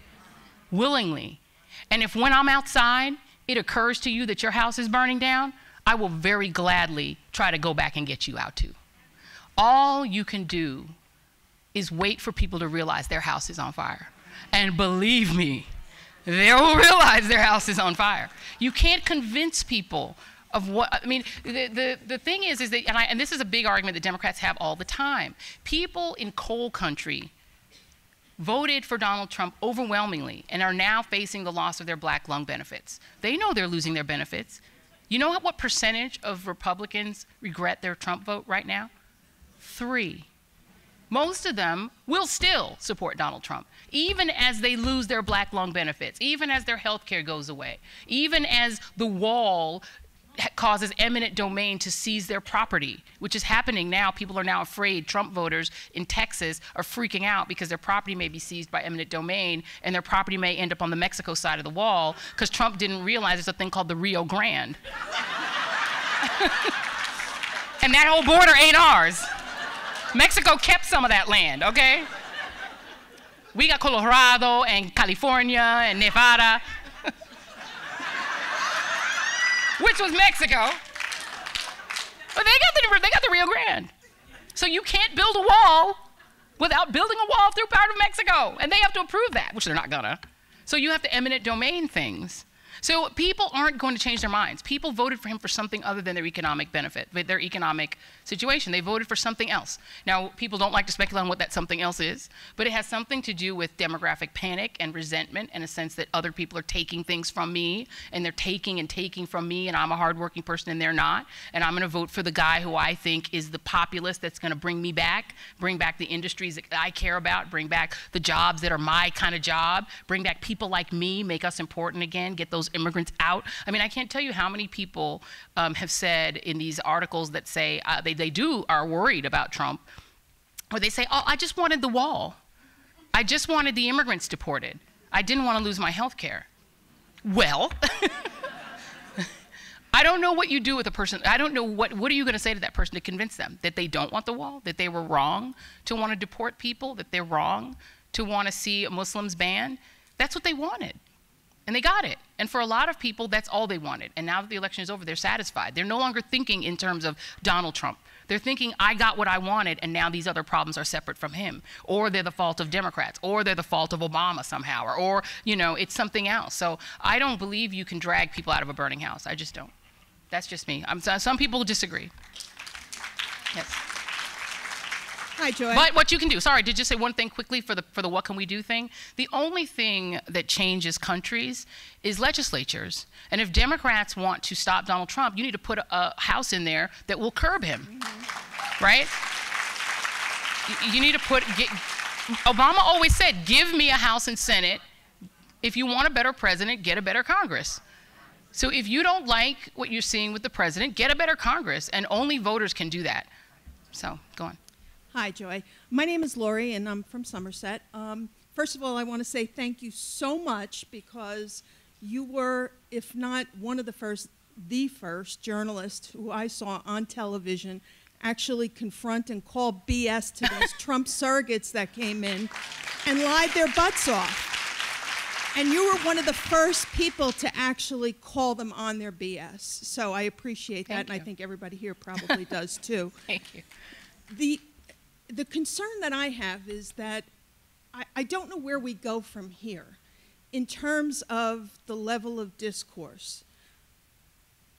willingly. And if when I'm outside, it occurs to you that your house is burning down, I will very gladly try to go back and get you out too. All you can do is wait for people to realize their house is on fire. And believe me, they will realize their house is on fire. You can't convince people of what, I mean, the thing is that, and this is a big argument that Democrats have all the time. People in coal country voted for Donald Trump overwhelmingly and are now facing the loss of their black lung benefits. They know they're losing their benefits. You know what percentage of Republicans regret their Trump vote right now? 3. Most of them will still support Donald Trump, even as they lose their black lung benefits, even as their health care goes away, even as the wall causes eminent domain to seize their property, which is happening now. People are now afraid. Trump voters in Texas are freaking out because their property may be seized by eminent domain and their property may end up on the Mexico side of the wall because Trump didn't realize there's a thing called the Rio Grande. And that whole border ain't ours. Mexico kept some of that land, okay? We got Colorado and California and Nevada, which was Mexico. But they got the Rio Grande. So you can't build a wall without building a wall through part of Mexico. And they have to approve that, which they're not gonna. So you have to eminent domain things. So people aren't going to change their minds. People voted for him for something other than their economic benefit, their economic situation. They voted for something else. Now, people don't like to speculate on what that something else is, but it has something to do with demographic panic and resentment and a sense that other people are taking things from me, and they're taking and taking from me, and I'm a hardworking person and they're not, and I'm gonna vote for the guy who I think is the populist that's gonna bring back the industries that I care about, bring back the jobs that are my kind of job, bring back people like me, make us important again, get those immigrants out. I mean, I can't tell you how many people have said in these articles that say they are worried about Trump, or they say, oh, I just wanted the wall. I just wanted the immigrants deported. I didn't want to lose my health care. Well, I don't know what you do with a person. I don't know what are you going to say to that person to convince them that they don't want the wall, that they were wrong to want to deport people, that they're wrong to want to see Muslims banned. That's what they wanted. And they got it. And for a lot of people, that's all they wanted. And now that the election is over, they're satisfied. They're no longer thinking in terms of Donald Trump. They're thinking, I got what I wanted, and now these other problems are separate from him. Or they're the fault of Democrats, or they're the fault of Obama somehow, or you know, it's something else. So I don't believe you can drag people out of a burning house. I just don't. That's just me. Some people disagree. Yes. Hi, Joy. But what you can do, sorry, did you say one thing quickly for the what can we do thing? The only thing that changes countries is legislatures. And if Democrats want to stop Donald Trump, you need to put a House in there that will curb him, right? You need to Obama always said, give me a House and Senate. If you want a better president, get a better Congress. So if you don't like what you're seeing with the president, get a better Congress, and only voters can do that. So, go on. Hi, Joy. My name is Lori, and I'm from Somerset. First of all, I want to say thank you so much because you were, if not one of the first journalist who I saw on television actually confront and call BS to these Trump surrogates that came in and lied their butts off. And you were one of the first people to actually call them on their BS. So I appreciate that, and I think everybody here probably does too. Thank you. The concern that I have is that I don't know where we go from here in terms of the level of discourse.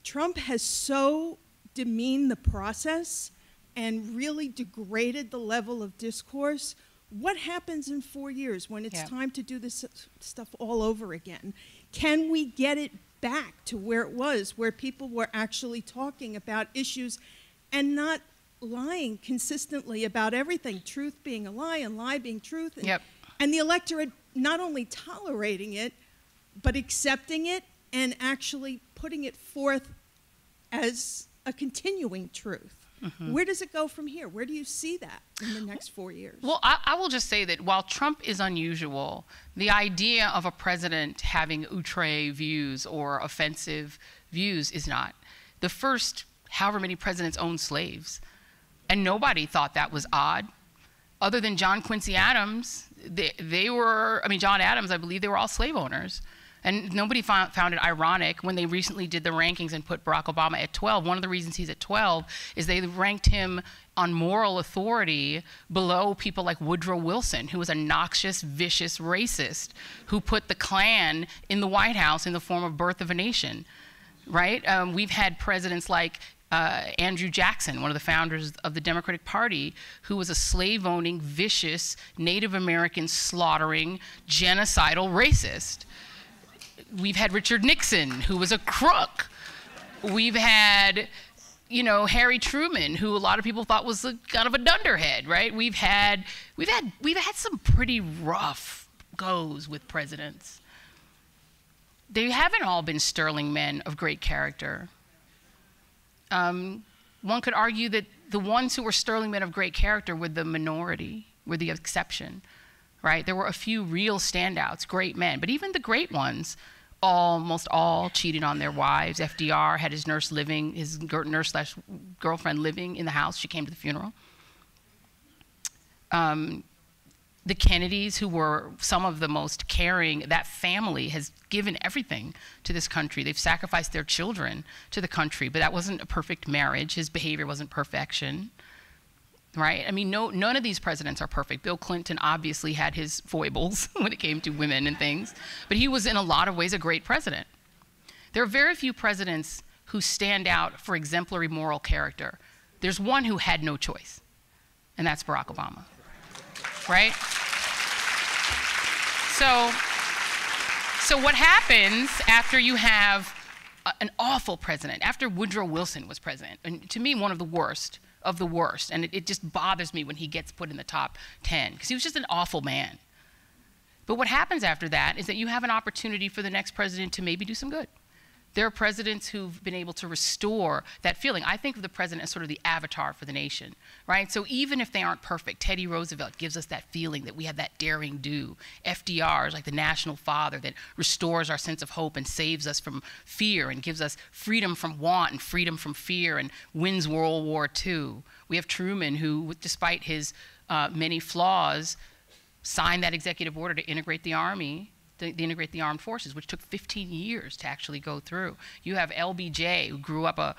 Trump has so demeaned the process and really degraded the level of discourse. What happens in 4 years when it's time to do this stuff all over again? Can we get it back to where it was, where people were actually talking about issues and not lying consistently about everything, truth being a lie and lie being truth, and the electorate not only tolerating it, but accepting it and actually putting it forth as a continuing truth? Mm-hmm. Where does it go from here? Where do you see that in the next 4 years? Well, I will just say that while Trump is unusual, the idea of a president having outre views or offensive views is not. The first however many presidents owned slaves, and nobody thought that was odd. Other than John Quincy Adams, John Adams, I believe they were all slave owners. And nobody found it ironic when they recently did the rankings and put Barack Obama at 12. One of the reasons he's at 12 is they ranked him on moral authority below people like Woodrow Wilson, who was a noxious, vicious racist who put the Klan in the White House in the form of Birth of a Nation, right? We've had presidents like Andrew Jackson, one of the founders of the Democratic Party, who was a slave-owning, vicious, Native American slaughtering, genocidal racist. We've had Richard Nixon, who was a crook. We've had, Harry Truman, who a lot of people thought was kind of a dunderhead, right? We've had some pretty rough goes with presidents. They haven't all been sterling men of great character. One could argue that the ones who were sterling men of great character were the minority, were the exception, right? There were a few real standouts, great men, but even the great ones, almost all cheated on their wives. FDR had his nurse/girlfriend living in the house. She came to the funeral. The Kennedys, who were some of the most caring, that family has given everything to this country. They've sacrificed their children to the country, but that wasn't a perfect marriage. His behavior wasn't perfection, right? I mean, none of these presidents are perfect. Bill Clinton obviously had his foibles when it came to women and things, but he was in a lot of ways a great president. There are very few presidents who stand out for exemplary moral character. There's one who had no choice, and that's Barack Obama. Right? So what happens after you have an awful president, after Woodrow Wilson was president, and to me, one of the worst, and it just bothers me when he gets put in the top 10, because he was just an awful man. But what happens after that is that you have an opportunity for the next president to maybe do some good. There are presidents who've been able to restore that feeling. I think of the president as sort of the avatar for the nation, right? So even if they aren't perfect, Teddy Roosevelt gives us that feeling that we have that daring do. FDR is like the national father that restores our sense of hope and saves us from fear and gives us freedom from want and freedom from fear and wins World War II. We have Truman, who, despite his many flaws, signed that executive order to integrate the Army, to integrate the armed forces, which took 15 years to actually go through. You have LBJ, who grew up a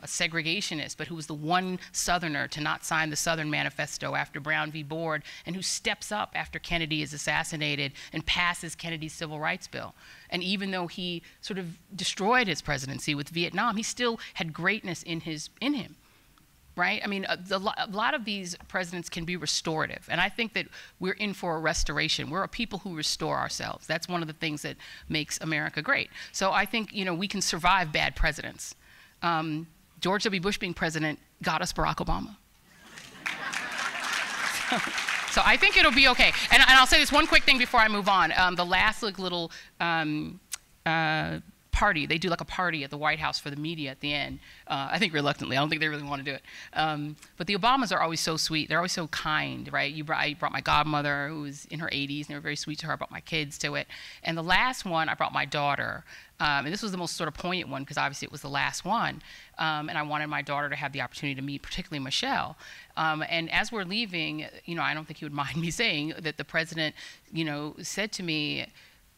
segregationist, but who was the one Southerner to not sign the Southern Manifesto after Brown v. Board, and who steps up after Kennedy is assassinated and passes Kennedy's Civil Rights Bill. And even though he sort of destroyed his presidency with Vietnam, he still had greatness in him. right? I mean, a lot of these presidents can be restorative. And I think that we're in for a restoration. We're a people who restore ourselves. That's one of the things that makes America great. So I think, you know, we can survive bad presidents. George W. Bush being president got us Barack Obama. So I think it'll be okay. And I'll say this one quick thing before I move on. The last little party, they do like a party at the White House for the media at the end. I think reluctantly, I don't think they really want to do it. But the Obamas are always so sweet. They're always so kind, right? I brought my godmother, who was in her 80s, and they were very sweet to her. I brought my kids to it. And the last one, I brought my daughter. And this was the most sort of poignant one, because obviously it was the last one. And I wanted my daughter to have the opportunity to meet particularly Michelle. And as we're leaving, you know, I don't think he would mind me saying that the president, you know, said to me,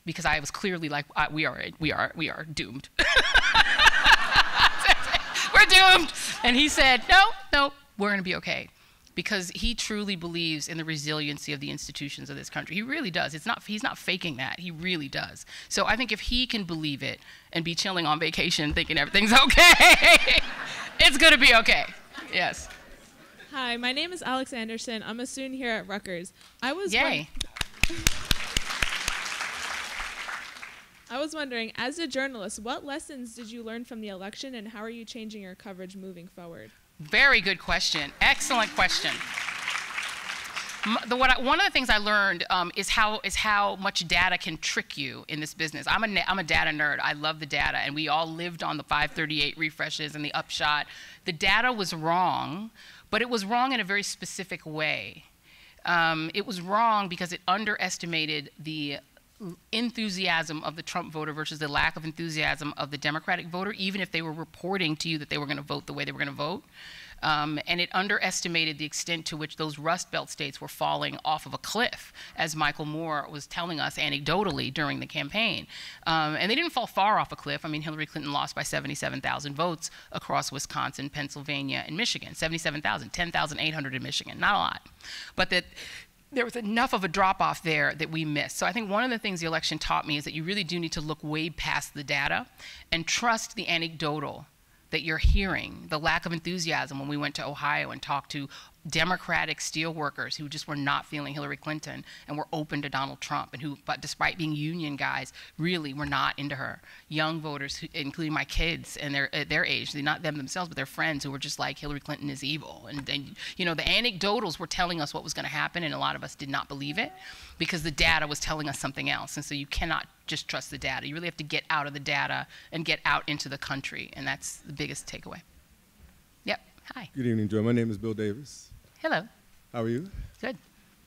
because I was clearly like, we are doomed. We're doomed. And he said, no, we're going to be okay. Because he truly believes in the resiliency of the institutions of this country. He really does. He's not faking that. He really does. So I think if he can believe it and be chilling on vacation thinking everything's okay, it's going to be okay. Yes. Hi, my name is Alex Anderson. I'm a student here at Rutgers. Yay. I was wondering, as a journalist, what lessons did you learn from the election, and how are you changing your coverage moving forward? Very good question. Excellent question. One of the things I learned is how much data can trick you in this business. I'm a data nerd. I love the data, and we all lived on the 538 refreshes and the upshot. The data was wrong, but it was wrong in a very specific way. It was wrong because it underestimated the enthusiasm of the Trump voter versus the lack of enthusiasm of the Democratic voter, even if they were reporting to you that they were going to vote the way they were going to vote. And it underestimated the extent to which those Rust Belt states were falling off of a cliff, as Michael Moore was telling us anecdotally during the campaign. And they didn't fall far off a cliff. I mean, Hillary Clinton lost by 77,000 votes across Wisconsin, Pennsylvania, and Michigan. 77,000, 10,800 in Michigan, not a lot. But that there was enough of a drop-off there that we missed. So I think one of the things the election taught me is that you really do need to look way past the data and trust the anecdotal that you're hearing, the lack of enthusiasm when we went to Ohio and talked to Democratic steelworkers who just were not feeling Hillary Clinton and were open to Donald Trump, and who, but despite being union guys, really were not into her. Young voters, including my kids and their age, not them themselves, but their friends, who were just like, Hillary Clinton is evil. And you know, the anecdotals were telling us what was going to happen, and a lot of us did not believe it because the data was telling us something else. And so you cannot just trust the data. You really have to get out of the data and get out into the country, and that's the biggest takeaway. Yep. Hi. Good evening, Joy. My name is Bill Davis. Hello. How are you? Good.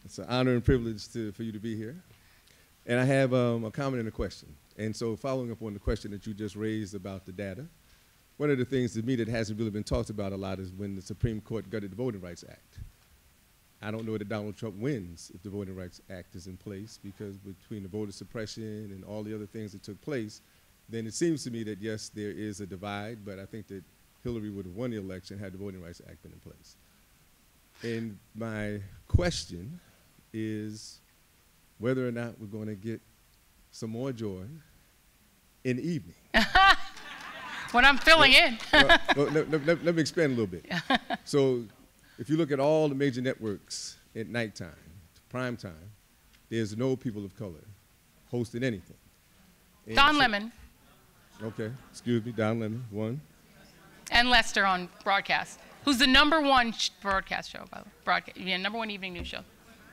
It's an honor and privilege for you to be here. And I have a comment and a question. And so following up on the question that you just raised about the data, one of the things to me that hasn't really been talked about a lot is when the Supreme Court gutted the Voting Rights Act. I don't know that Donald Trump wins if the Voting Rights Act is in place, because between the voter suppression and all the other things that took place, then it seems to me that, yes, there is a divide, but I think that Hillary would have won the election had the Voting Rights Act been in place. And my question is whether or not we're going to get some more joy in the evening. When I'm filling in. Let me expand a little bit. So if you look at all the major networks at nighttime, prime time, there's no people of color hosting anything. And Don Lemon. Okay, excuse me, Don Lemon, one. And Lester on broadcast, who's the #1 broadcast show, by the way. Broadcast, yeah, #1 evening news show.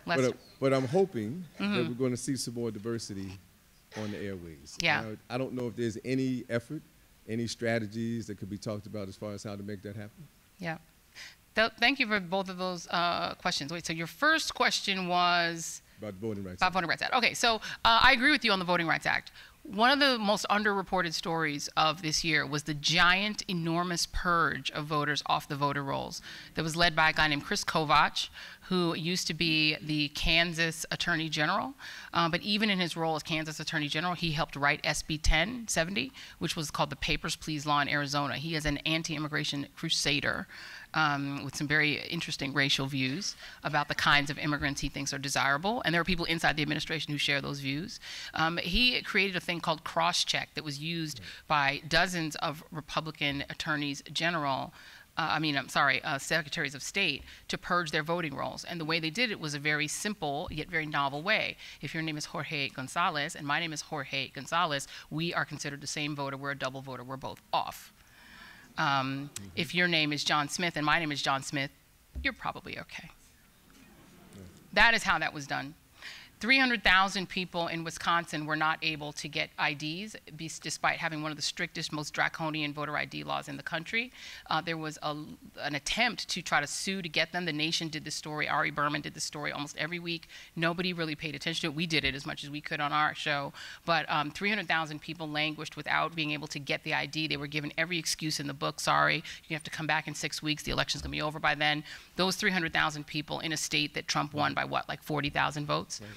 Lester. But I'm hoping that we're going to see some more diversity on the airways. Yeah. I don't know if there's any effort, any strategies that could be talked about as far as how to make that happen. Yeah. Thank you for both of those questions. Wait, so your first question was? About the Voting Rights Act. About Voting Rights Act. Okay, so I agree with you on the Voting Rights Act. One of the most underreported stories of this year was the giant, enormous purge of voters off the voter rolls that was led by a guy named Chris Kovach, who used to be the Kansas Attorney General. But even in his role as Kansas Attorney General, he helped write SB 1070, which was called the Papers, Please law in Arizona. He is an anti-immigration crusader with some very interesting racial views about the kinds of immigrants he thinks are desirable. And there are people inside the administration who share those views. He created a thing called cross-check that was used by dozens of Republican attorneys general secretaries of state to purge their voting rolls. And the way they did it was a very simple yet very novel way. If your name is Jorge Gonzalez and my name is Jorge Gonzalez, we are considered the same voter. We're a double voter. We're both off. If your name is John Smith and my name is John Smith, you're probably okay. That is how that was done. 300,000 people in Wisconsin were not able to get IDs, despite having one of the strictest, most draconian voter ID laws in the country. There was an attempt to try to sue to get them. The Nation did the story. Ari Berman did the story almost every week. Nobody really paid attention to it. We did it as much as we could on our show. But 300,000 people languished without being able to get the ID. They were given every excuse in the book. Sorry, you have to come back in 6 weeks. The election's going to be over by then. Those 300,000 people in a state that Trump won by what, like 40,000 votes? Right.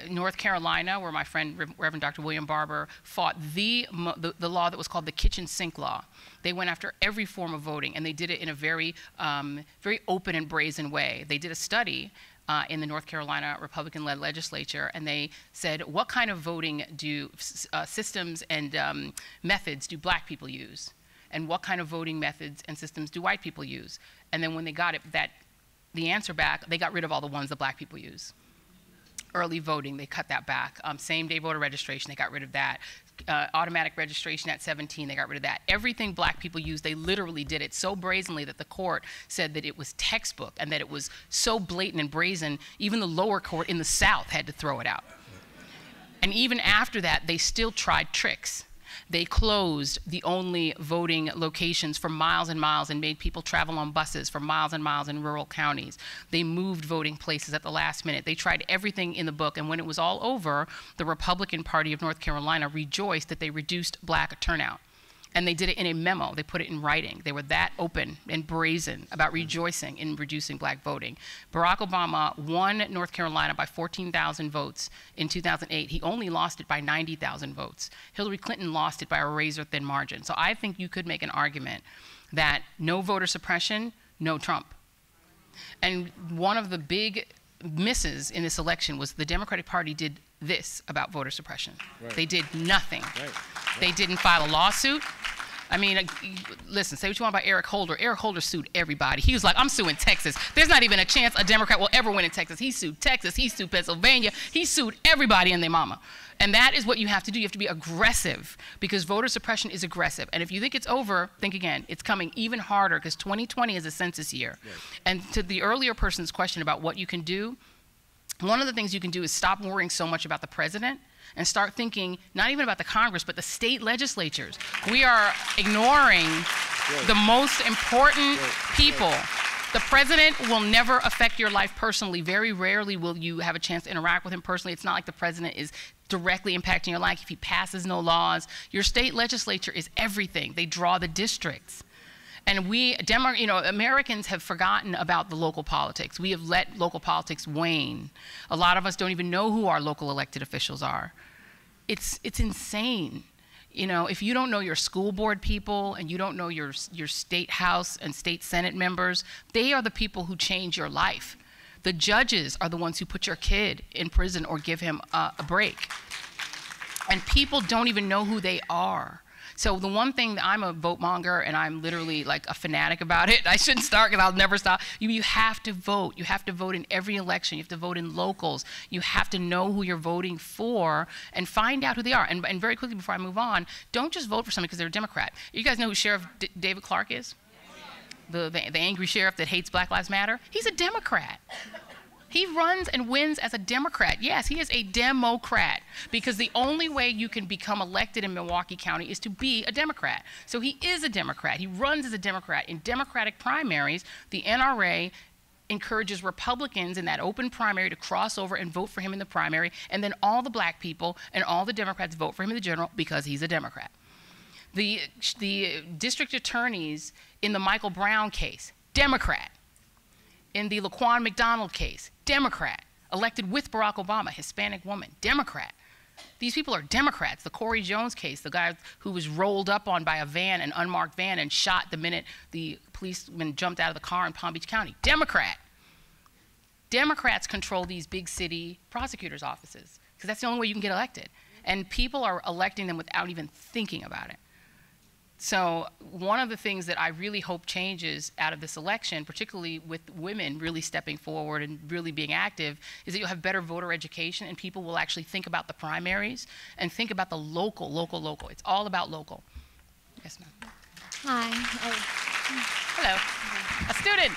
North Carolina, where my friend Reverend Dr. William Barber fought the law that was called the kitchen sink law. They went after every form of voting, and they did it in a very, very open and brazen way. They did a study in the North Carolina Republican-led legislature, and they said, what kind of voting systems and methods do black people use? And what kind of voting methods and systems do white people use? And then when they got the answer back, they got rid of all the ones that black people use. Early voting, they cut that back. Same-day voter registration, they got rid of that. Automatic registration at 17, they got rid of that. Everything black people use, they literally did it so brazenly that the court said that it was textbook and that it was so blatant and brazen, even the lower court in the South had to throw it out. And even after that, they still tried tricks. They closed the only voting locations for miles and miles and made people travel on buses for miles and miles in rural counties. They moved voting places at the last minute. They tried everything in the book, and when it was all over, the Republican Party of North Carolina rejoiced that they reduced black turnout. And they did it in a memo. They put it in writing. They were that open and brazen about rejoicing in reducing black voting. Barack Obama won North Carolina by 14,000 votes in 2008. He only lost it by 90,000 votes. Hillary Clinton lost it by a razor-thin margin. So I think you could make an argument that no voter suppression, no Trump. And one of the big misses in this election was the Democratic Party did this about voter suppression. Right. They did nothing. Right. They didn't file a lawsuit. I mean, listen, say what you want about Eric Holder. Eric Holder sued everybody. He was like, I'm suing Texas. There's not even a chance a Democrat will ever win in Texas. He sued Texas. He sued Pennsylvania. He sued everybody and their mama. And that is what you have to do. You have to be aggressive, because voter suppression is aggressive. And if you think it's over, think again. It's coming even harder, because 2020 is a census year. Right. And to the earlier person's question about what you can do, one of the things you can do is stop worrying so much about the president and start thinking not even about the Congress, but the state legislatures. We are ignoring the most important people. The president will never affect your life personally. Very rarely will you have a chance to interact with him personally. It's not like the president is directly impacting your life if he passes no laws. Your state legislature is everything. They draw the districts. And we, Americans have forgotten about the local politics. We have let local politics wane. A lot of us don't even know who our local elected officials are. It's insane. You know, if you don't know your school board people and you don't know your state house and state senate members, they are the people who change your life. The judges are the ones who put your kid in prison or give him a break. And people don't even know who they are. So the one thing, I'm a vote monger and I'm literally like a fanatic about it. I shouldn't start because I'll never stop. You have to vote. You have to vote in every election. You have to vote in locals. You have to know who you're voting for and find out who they are. And very quickly before I move on, don't just vote for somebody because they're a Democrat. You guys know who Sheriff David Clark is? The angry sheriff that hates Black Lives Matter? He's a Democrat. He runs and wins as a Democrat. Yes, he is a Democrat, because the only way you can become elected in Milwaukee County is to be a Democrat. So he is a Democrat. He runs as a Democrat. In Democratic primaries, the NRA encourages Republicans in that open primary to cross over and vote for him in the primary, and then all the black people and all the Democrats vote for him in the general because he's a Democrat. The district attorneys in the Michael Brown case, Democrat. In the Laquan McDonald case, Democrat. Elected with Barack Obama, Hispanic woman, Democrat. These people are Democrats. The Corey Jones case, the guy who was rolled up on by a van, an unmarked van, and shot the minute the policeman jumped out of the car in Palm Beach County, Democrat. Democrats control these big city prosecutors' offices, because that's the only way you can get elected. And people are electing them without even thinking about it. So one of the things that I really hope changes out of this election, particularly with women really stepping forward and really being active, is that you'll have better voter education and people will actually think about the primaries and think about the local. It's all about local. Yes, ma'am. Hi. Hello. A student.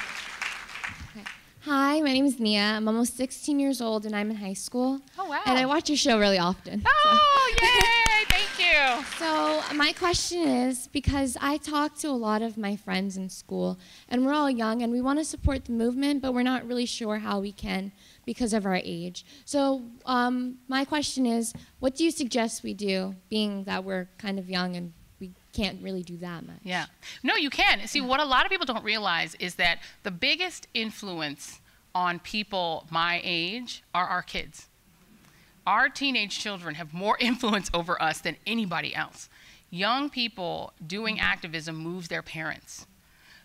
Hi, my name is Nia. I'm almost 16 years old and I'm in high school. Oh, wow. And I watch your show really often. Oh, yay! Thank you. So my question is, because I talk to a lot of my friends in school, and we're all young, and we want to support the movement, but we're not really sure how we can because of our age. So my question is, what do you suggest we do, being that we're kind of young and we can't really do that much? Yeah. No, you can. See, what a lot of people don't realize is that the biggest influence on people my age are our kids. Our teenage children have more influence over us than anybody else. Young people doing activism moves their parents.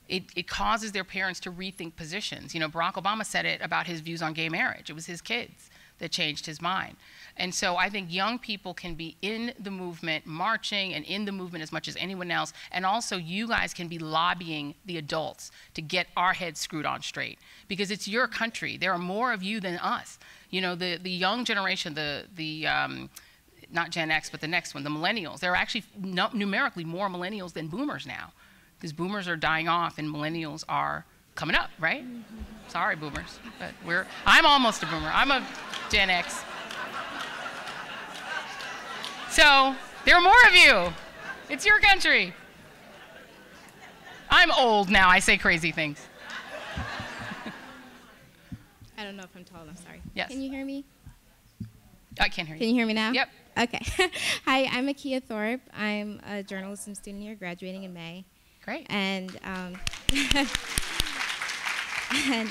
It causes their parents to rethink positions. You know, Barack Obama said it about his views on gay marriage. It was his kids that changed his mind. And so I think young people can be in the movement, marching and in the movement as much as anyone else. And also you guys can be lobbying the adults to get our heads screwed on straight. Because it's your country. There are more of you than us. You know, the young generation, not Gen X, but the next one, the millennials, there are actually numerically more millennials than boomers now. Because boomers are dying off and millennials are coming up, right? Sorry, boomers, but I'm almost a boomer. I'm a Gen X. So there are more of you. It's your country. I'm old now. I say crazy things. I don't know if I'm tall enough, sorry. Yes. Can you hear me? I can't hear you. Can you hear me now? Yep. Okay. Hi, I'm Akia Thorpe. I'm a journalism student here, graduating in May. Great. And, and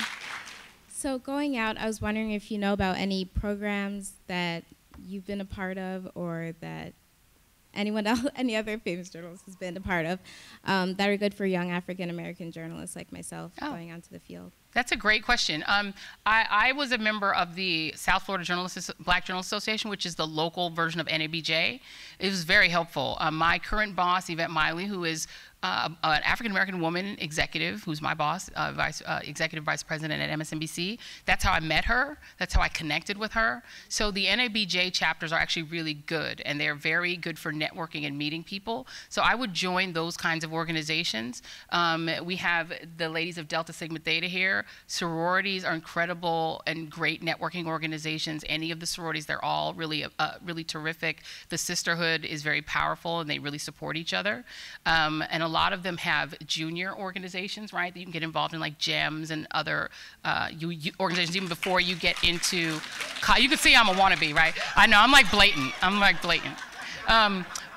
so going out, I was wondering if you know about any programs that you've been a part of or that anyone else, any other famous journalist has been a part of that are good for young African-American journalists like myself going onto the field. That's a great question. I was a member of the South Florida Black Journalists Association, which is the local version of NABJ. It was very helpful. My current boss, Yvette Miley, who is an African-American woman executive, who's my boss, executive vice president at MSNBC. That's how I met her. That's how I connected with her. So the NABJ chapters are actually really good, and they're very good for networking and meeting people. So I would join those kinds of organizations. We have the ladies of Delta Sigma Theta here. Sororities are incredible and great networking organizations. Any of the sororities, they're all really, really terrific. The sisterhood is very powerful, and they really support each other. And a lot of them have junior organizations, right, that you can get involved in, like GEMS and other organizations even before you get into, you can see I'm a wannabe, right? I know, I'm like blatant.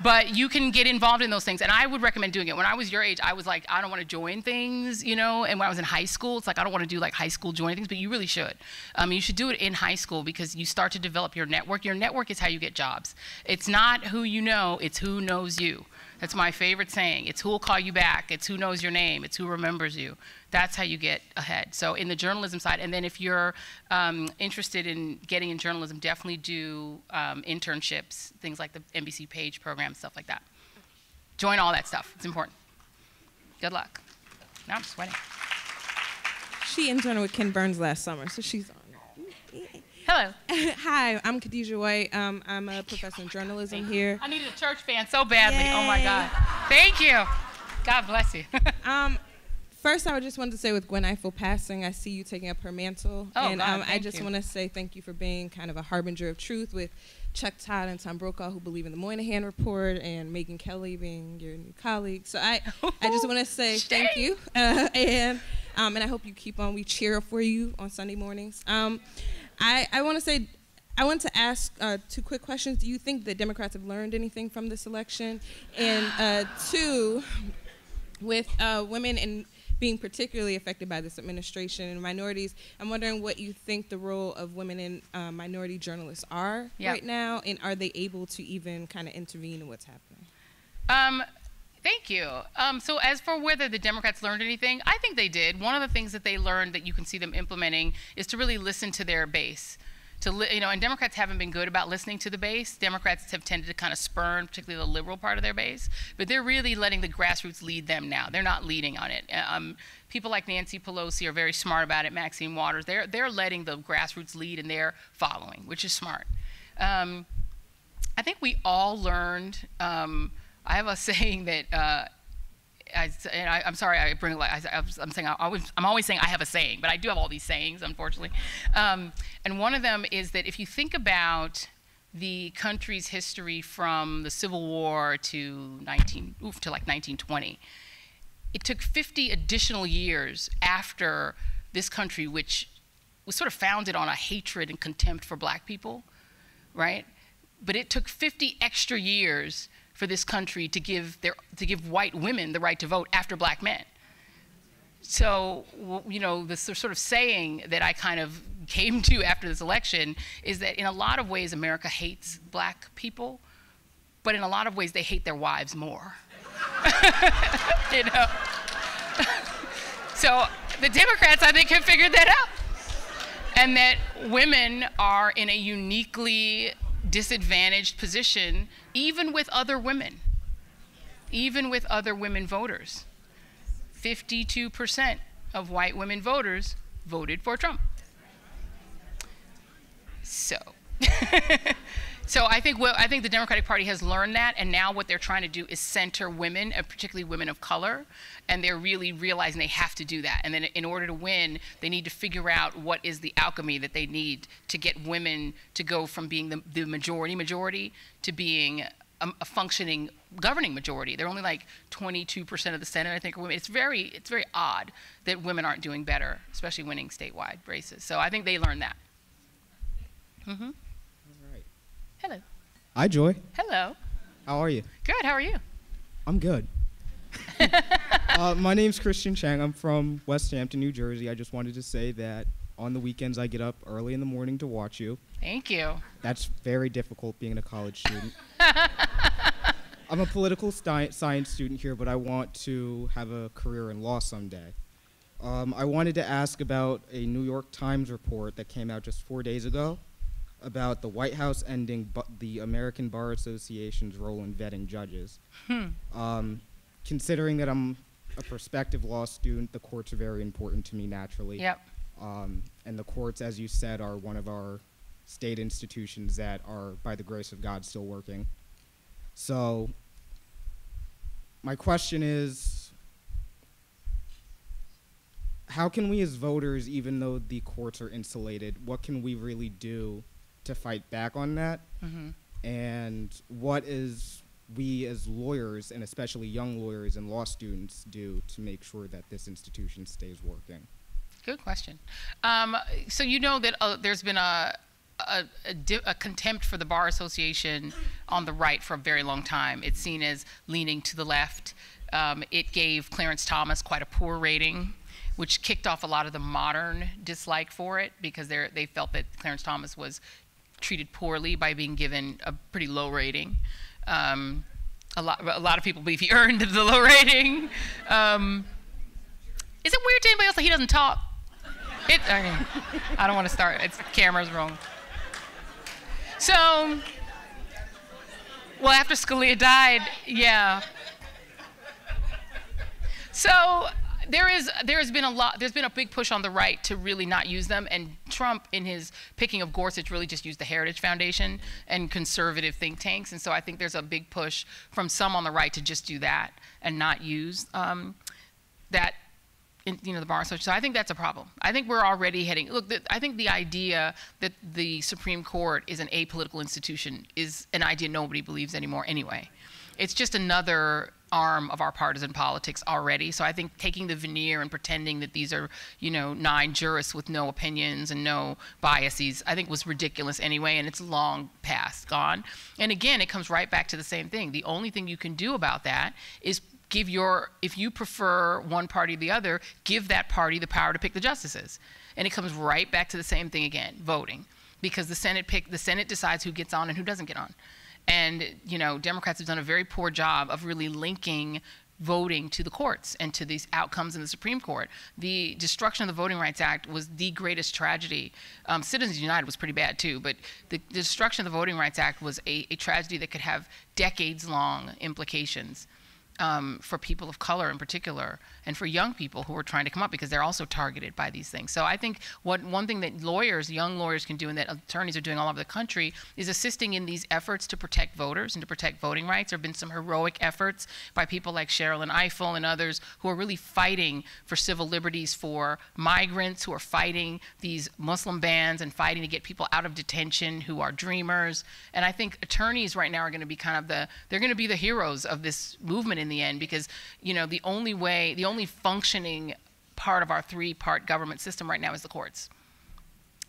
But you can get involved in those things, and I would recommend doing it. When I was your age, I was like, I don't want to join things, you know, and when I was in high school, it's like, I don't want to do like high school joining things, but you really should. You should do it in high school because you start to develop your network. Your network is how you get jobs. It's not who you know, it's who knows you. That's my favorite saying. It's who will call you back. It's who knows your name. It's who remembers you. That's how you get ahead. So in the journalism side, and then if you're interested in getting in journalism, definitely do internships, things like the NBC Page program, stuff like that. Join all that stuff. It's important. Good luck. Now I'm sweating. She interned with Ken Burns last summer, so she's on. Hello. Hi, I'm Khadijah White. I'm a professor in journalism here. I needed a church fan so badly. Yay. Oh my God. Thank you. God bless you. First, I just wanted to say with Gwen Eiffel passing, I see you taking up her mantle. Oh, and God, I just want to say thank you for being kind of a harbinger of truth with Chuck Todd and Tom Brokaw, who believe in the Moynihan Report, and Megyn Kelly being your new colleague. So I just want to say thank you. And I hope you keep on. We cheer for you on Sunday mornings. I want to ask two quick questions. Do you think that Democrats have learned anything from this election? And two, with women and being particularly affected by this administration and minorities, I'm wondering what you think the role of women and minority journalists are right now, and are they able to even kind of intervene in what's happening? Thank you. So as for whether the Democrats learned anything, I think they did. One of the things that they learned that you can see them implementing is to really listen to their base, and Democrats haven't been good about listening to the base. Democrats have tended to kind of spurn, particularly the liberal part of their base, but they're really letting the grassroots lead them now. They're not leading on it. People like Nancy Pelosi are very smart about it, Maxine Waters. They're letting the grassroots lead, and they're following, which is smart. I think we all learned, I have a saying that, I'm sorry, I bring I'm always saying I have a saying, but I do have all these sayings, unfortunately. And one of them is that if you think about the country's history from the Civil War to like 1920, it took 50 additional years after this country, which was sort of founded on a hatred and contempt for black people, right? But it took 50 extra years for this country to give white women the right to vote after black men. So, the sort of saying that I kind of came to after this election is that in a lot of ways America hates black people, but in a lot of ways they hate their wives more. So the Democrats, I think, have figured that out. And that women are in a uniquely disadvantaged position, even with other women voters. 52% of white women voters voted for Trump. So, so I think the Democratic Party has learned that, and now what they're trying to do is center women, and particularly women of color, and they're really realizing they have to do that. And then in order to win, they need to figure out what is the alchemy that they need to get women to go from being the majority to being a functioning governing majority. They're only like 22% of the Senate, I think, are women. It's very odd that women aren't doing better, especially winning statewide races. So I think they learned that. Mm-hmm. All right. Hello. Hi, Joy. Hello. How are you? Good. How are you? I'm good. My name's Christian Chang. I'm from West Hampton, New Jersey. I just wanted to say that on the weekends I get up early in the morning to watch you. Thank you. That's very difficult being a college student. I'm a political science student here, but I want to have a career in law someday. I wanted to ask about a New York Times report that came out just 4 days ago about the White House ending the American Bar Association's role in vetting judges. Considering that I'm a prospective law student, the courts are very important to me naturally. Yep. And the courts, as you said, are one of our state institutions that are, by the grace of God, still working. So my question is, how can we as voters, even though the courts are insulated, what can we really do to fight back on that? Mm-hmm. And what is we as lawyers, and especially young lawyers and law students, do to make sure that this institution stays working? Good question. So you know that there's been a contempt for the Bar Association on the right for a very long time. It's seen as leaning to the left. It gave Clarence Thomas quite a poor rating, which kicked off a lot of the modern dislike for it, because they felt that Clarence Thomas was treated poorly by being given a pretty low rating. A lot of people believe he earned the low rating. Is it weird to anybody else that he doesn't talk? I don't want to start. It's camera's wrong. So, well, after Scalia died, yeah. So there's been a big push on the right to really not use them, and Trump, in his picking of Gorsuch, really just used the Heritage Foundation and conservative think tanks. And so I think there's a big push from some on the right to just do that and not use that. The Bar Association. So I think that's a problem. I think we're already heading. Look, I think the idea that the Supreme Court is an apolitical institution is an idea nobody believes anymore anyway. It's just another arm of our partisan politics already. So I think taking the veneer and pretending that these are, 9 jurists with no opinions and no biases, I think was ridiculous anyway, and it's long past gone. And again, it comes right back to the same thing. The only thing you can do about that is if you prefer one party or the other, give that party the power to pick the justices. And it comes right back to the same thing again, voting. Because the Senate decides who gets on and who doesn't get on. And, Democrats have done a very poor job of really linking voting to the courts and to these outcomes in the Supreme Court. The destruction of the Voting Rights Act was the greatest tragedy. Citizens United was pretty bad too, but the destruction of the Voting Rights Act was a tragedy that could have decades-long implications for people of color in particular, and for young people who are trying to come up, because they're also targeted by these things. So I think one thing that young lawyers can do, and that attorneys are doing all over the country, is assisting in these efforts to protect voters and to protect voting rights. There have been some heroic efforts by people like Sherilyn Ifill and others who are really fighting for civil liberties for migrants, who are fighting these Muslim bans and fighting to get people out of detention who are dreamers. And I think attorneys right now are going to be they're going to be the heroes of this movement in the end, because the only functioning part of our three-part government system right now is the courts.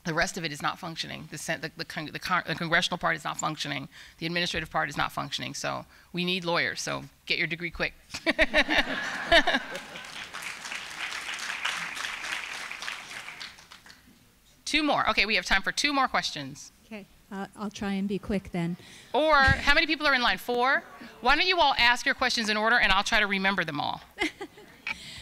The rest of it is not functioning. The congressional part is not functioning. The administrative part is not functioning. So we need lawyers. So get your degree quick. Two more. Okay, we have time for two more questions. Okay, I'll try and be quick then. Or how many people are in line? 4? Why don't you all ask your questions in order, and I'll try to remember them all.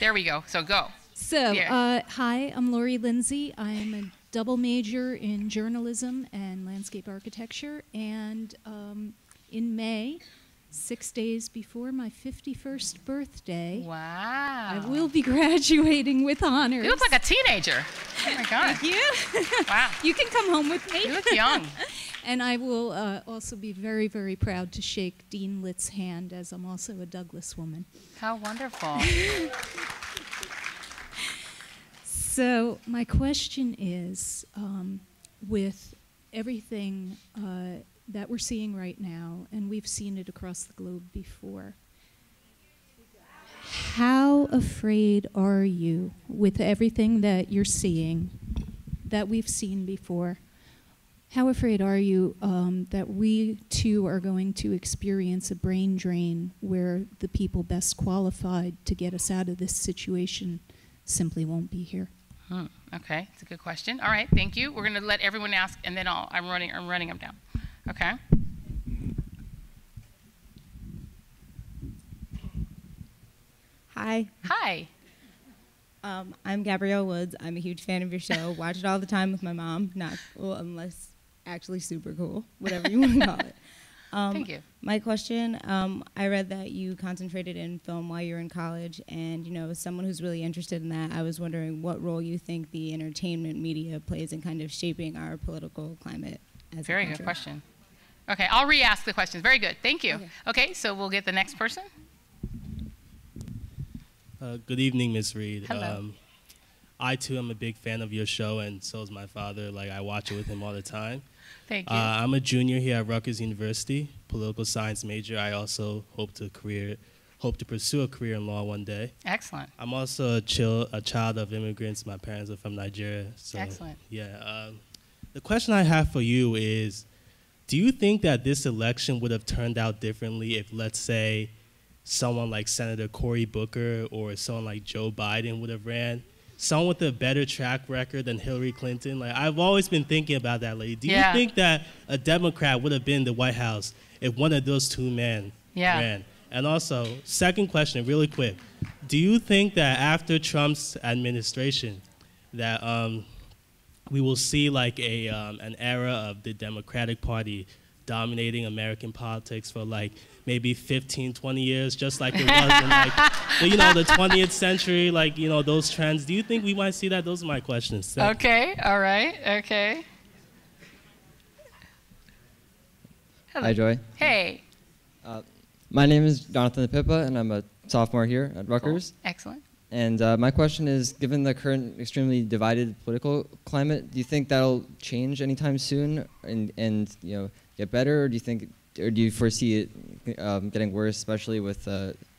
There we go. So go. So, hi, I'm Lori Lindsay. I am a double major in journalism and landscape architecture. And in May, 6 days before my 51st birthday, wow, I will be graduating with honors. You look like a teenager. Oh my God. Thank you. Wow. You can come home with me. You look young. And I will also be very, very proud to shake Dean Litt's hand, as I'm also a Douglas woman. How wonderful. So my question is, with everything that we're seeing right now, and we've seen it across the globe before, how afraid are you with everything that you're seeing, that we've seen before? How afraid are you that we too are going to experience a brain drain where the people best qualified to get us out of this situation simply won't be here? Okay, it's a good question. All right, thank you. We're going to let everyone ask, and then I'm running them down. Okay. Hi. Hi. I'm Gabrielle Woods. I'm a huge fan of your show. Watch it all the time with my mom. Not cool, unless actually super cool, whatever you want to call it. Thank you. My question, I read that you concentrated in film while you were in college, and as someone who's really interested in that, I was wondering what role you think the entertainment media plays in kind of shaping our political climate as a country. Very good question. Okay, I'll re-ask the questions. Very good, thank you. Okay, so we'll get the next person. Good evening, Ms. Reid. Hello. I too am a big fan of your show, and so is my father. I watch it with him all the time. Thank you. I'm a junior here at Rutgers University, political science major. I also hope to pursue a career in law one day. Excellent. I'm also a child of immigrants. My parents are from Nigeria. So, excellent. Yeah. The question I have for you is, do you think that this election would have turned out differently if, let's say, someone like Senator Cory Booker or someone like Joe Biden would have ran? Someone with a better track record than Hillary Clinton? I've always been thinking about that lately. Do you think that a Democrat would have been in the White House if one of those two men ran? And also, second question, really quick. Do you think that after Trump's administration that we will see an era of the Democratic Party dominating American politics for maybe 15, 20 years, just like it was in the 20th century, those trends? Do you think we might see that? Those are my questions. Okay, all right, okay. Hello. Hi, Joy. Hey. My name is Jonathan Pippa, and I'm a sophomore here at Rutgers. Cool. Excellent. And my question is, given the current extremely divided political climate, do you think that'll change anytime soon and get better, or do you foresee it getting worse, especially with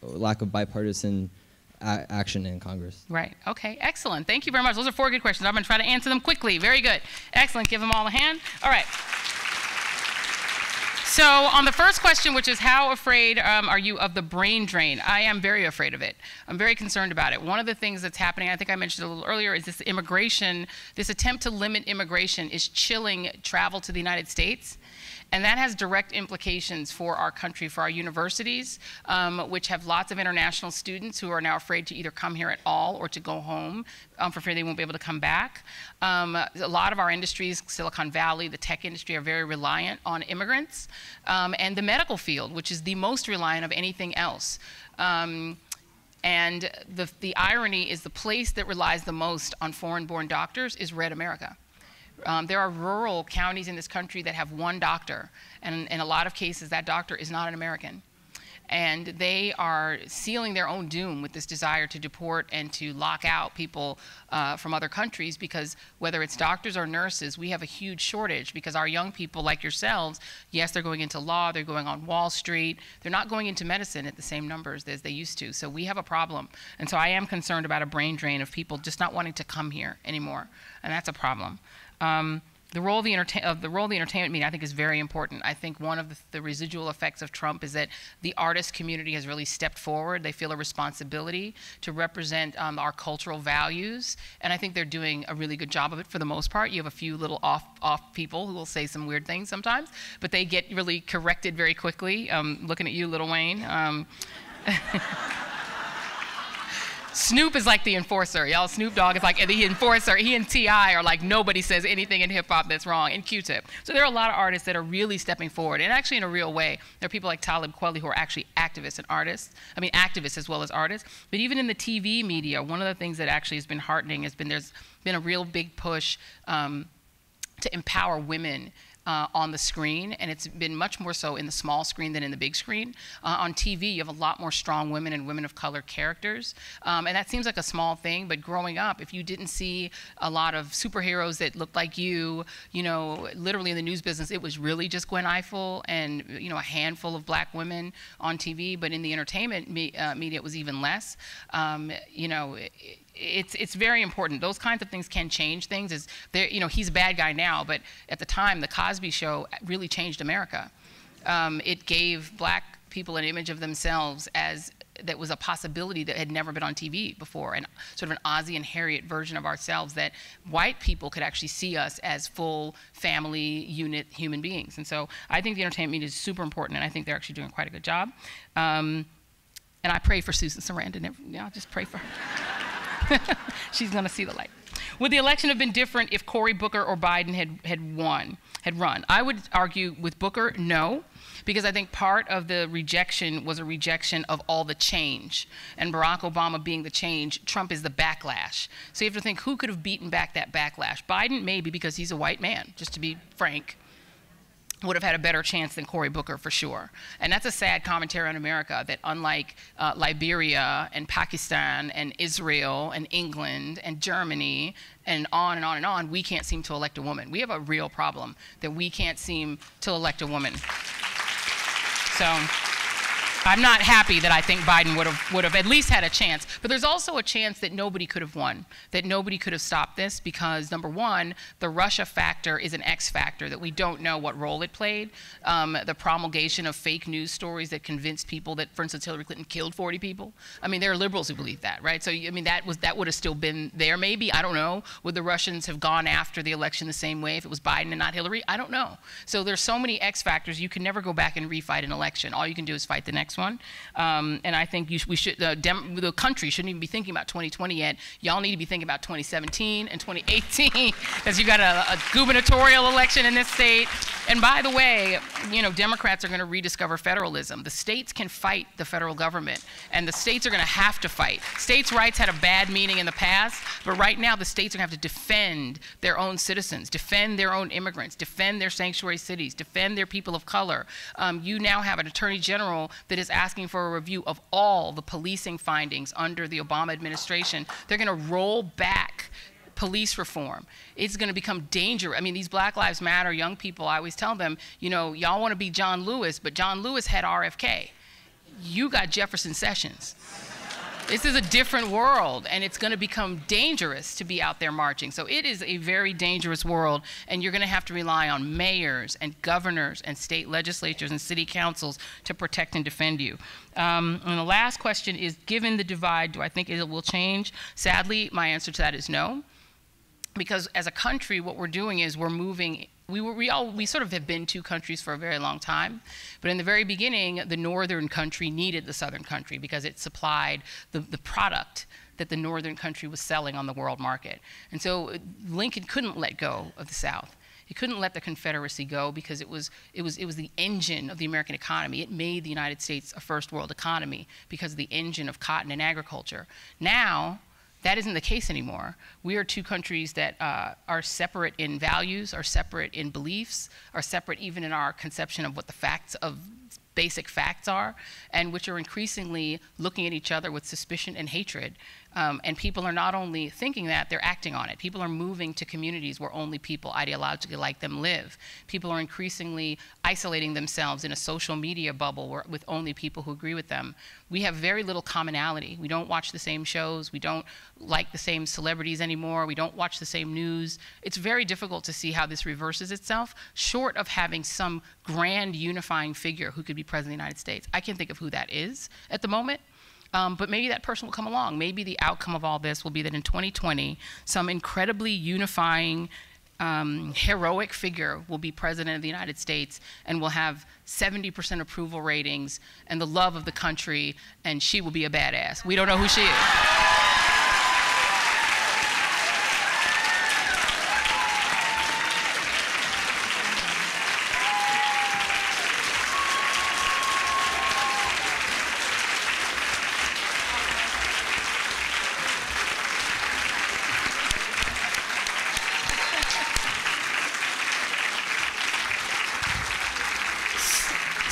lack of bipartisan action in Congress? Right. Okay. Excellent. Thank you very much. Those are 4 good questions. I'm going to try to answer them quickly. Very good. Excellent. Give them all a hand. All right. So on the first question, which is how afraid are you of the brain drain? I am very afraid of it. I'm very concerned about it. One of the things that's happening, I think I mentioned a little earlier, is this immigration, this attempt to limit immigration is chilling travel to the United States. And that has direct implications for our country, for our universities, which have lots of international students who are now afraid to either come here at all or to go home for fear they won't be able to come back. A lot of our industries, Silicon Valley, the tech industry, are very reliant on immigrants. And the medical field, which is the most reliant of anything else. And the irony is the place that relies the most on foreign-born doctors is red America. There are rural counties in this country that have one doctor, and in a lot of cases, that doctor is not an American. And they are sealing their own doom with this desire to deport and to lock out people from other countries, because whether it's doctors or nurses, we have a huge shortage because our young people like yourselves, yes, they're going into law, they're going on Wall Street, they're not going into medicine at the same numbers as they used to. So we have a problem. And so I am concerned about a brain drain of people just not wanting to come here anymore. And that's a problem. The role of the entertainment media, I think, is very important. I think one of the residual effects of Trump is that the artist community has really stepped forward. They feel a responsibility to represent our cultural values, and I think they're doing a really good job of it for the most part. You have a few little off people who will say some weird things sometimes, but they get really corrected very quickly. Looking at you, Lil Wayne. Snoop is like the enforcer, y'all. Snoop Dogg is like the enforcer. He and T.I. are like nobody says anything in hip hop that's wrong, and Q-Tip. So there are a lot of artists that are really stepping forward, and actually in a real way. There are people like Talib Kweli who are actually activists and artists. I mean, activists as well as artists. But even in the TV media, one of the things that actually has been heartening has been there's been a real big push to empower women on the screen, and it's been much more so in the small screen than in the big screen. On TV, you have a lot more strong women and women of color characters, and that seems like a small thing, but growing up, if you didn't see a lot of superheroes that looked like you know, literally in the news business, it was really just Gwen Ifill and, you know, a handful of black women on TV, but in the entertainment media, it was even less. You know, it's very important. Those kinds of things can change things. You know, he's a bad guy now, but at the time, the Cosby Show really changed America. It gave black people an image of themselves as that was a possibility that had never been on TV before, and sort of an Ozzie and Harriet version of ourselves that white people could actually see us as full family unit human beings. And so I think the entertainment media is super important, and I think they're actually doing quite a good job. And I pray for Susan Sarandon. I'll just pray for her. She's going to see the light. Would the election have been different if Cory Booker or Biden had run? I would argue with Booker, no, because I think part of the rejection was a rejection of all the change. And Barack Obama being the change, Trump is the backlash. So you have to think, who could have beaten back that backlash? Biden, maybe, because he's a white man, just to be frank, would have had a better chance than Cory Booker for sure. And that's a sad commentary on America, that unlike Liberia and Pakistan and Israel and England and Germany and on and on and on, we can't seem to elect a woman. We have a real problem that we can't seem to elect a woman. So I'm not happy that I think Biden would have at least had a chance. But there's also a chance that nobody could have won, that nobody could have stopped this, because number one, the Russia factor is an X factor that we don't know what role it played. The promulgation of fake news stories that convinced people that, for instance, Hillary Clinton killed 40 people. I mean, there are liberals who believe that, right? So I mean, that would have still been there maybe. I don't know. Would the Russians have gone after the election the same way if it was Biden and not Hillary? I don't know. So there's so many X factors. You can never go back and refight an election. All you can do is fight the next one. And I think we should, the country shouldn't even be thinking about 2020 yet. Y'all need to be thinking about 2017 and 2018, because you got a gubernatorial election in this state. And by the way, you know, Democrats are going to rediscover federalism. The states can fight the federal government, and the states are going to have to fight. States' rights had a bad meaning in the past, but right now the states are going to have to defend their own citizens, defend their own immigrants, defend their sanctuary cities, defend their people of color. You now have an attorney general that is asking for a review of all the policing findings under the Obama administration. They're going to roll back police reform. It's going to become dangerous. I mean, these Black Lives Matter young people, I always tell them, you know, y'all want to be John Lewis, but John Lewis had RFK. You got Jefferson Sessions. This is a different world, and it's going to become dangerous to be out there marching. So it is a very dangerous world, and you're going to have to rely on mayors and governors and state legislatures and city councils to protect and defend you. And the last question is, given the divide, do I think it will change? Sadly, my answer to that is no. because as a country, what we're doing is we're moving. We sort of have been two countries for a very long time, but in the very beginning, the northern country needed the southern country because it supplied the product that the northern country was selling on the world market. And so Lincoln couldn't let go of the South. He couldn't let the Confederacy go because it was the engine of the American economy. It made the United States a first world economy because of the engine of cotton and agriculture. Now, that isn't the case anymore. We are two countries that are separate in values, are separate in beliefs, are separate even in our conception of what the basic facts are, and which are increasingly looking at each other with suspicion and hatred. And people are not only thinking that, they're acting on it. People are moving to communities where only people ideologically like them live. People are increasingly isolating themselves in a social media bubble with only people who agree with them. We have very little commonality. We don't watch the same shows. We don't like the same celebrities anymore. We don't watch the same news. It's very difficult to see how this reverses itself, short of having some grand unifying figure who could be president of the United States. I can't think of who that is at the moment. But maybe that person will come along. Maybe the outcome of all this will be that in 2020, some incredibly unifying, heroic figure will be president of the United States and will have 70% approval ratings and the love of the country, and she will be a badass. We don't know who she is.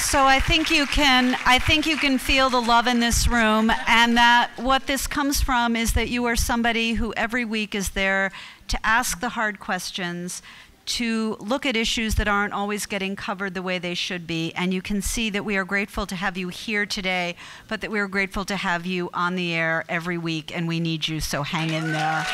So I think you can feel the love in this room, and that what this comes from is that you are somebody who every week is there to ask the hard questions, to look at issues that aren't always getting covered the way they should be. And you can see that we are grateful to have you here today, but that we are grateful to have you on the air every week, and we need you, so hang in there.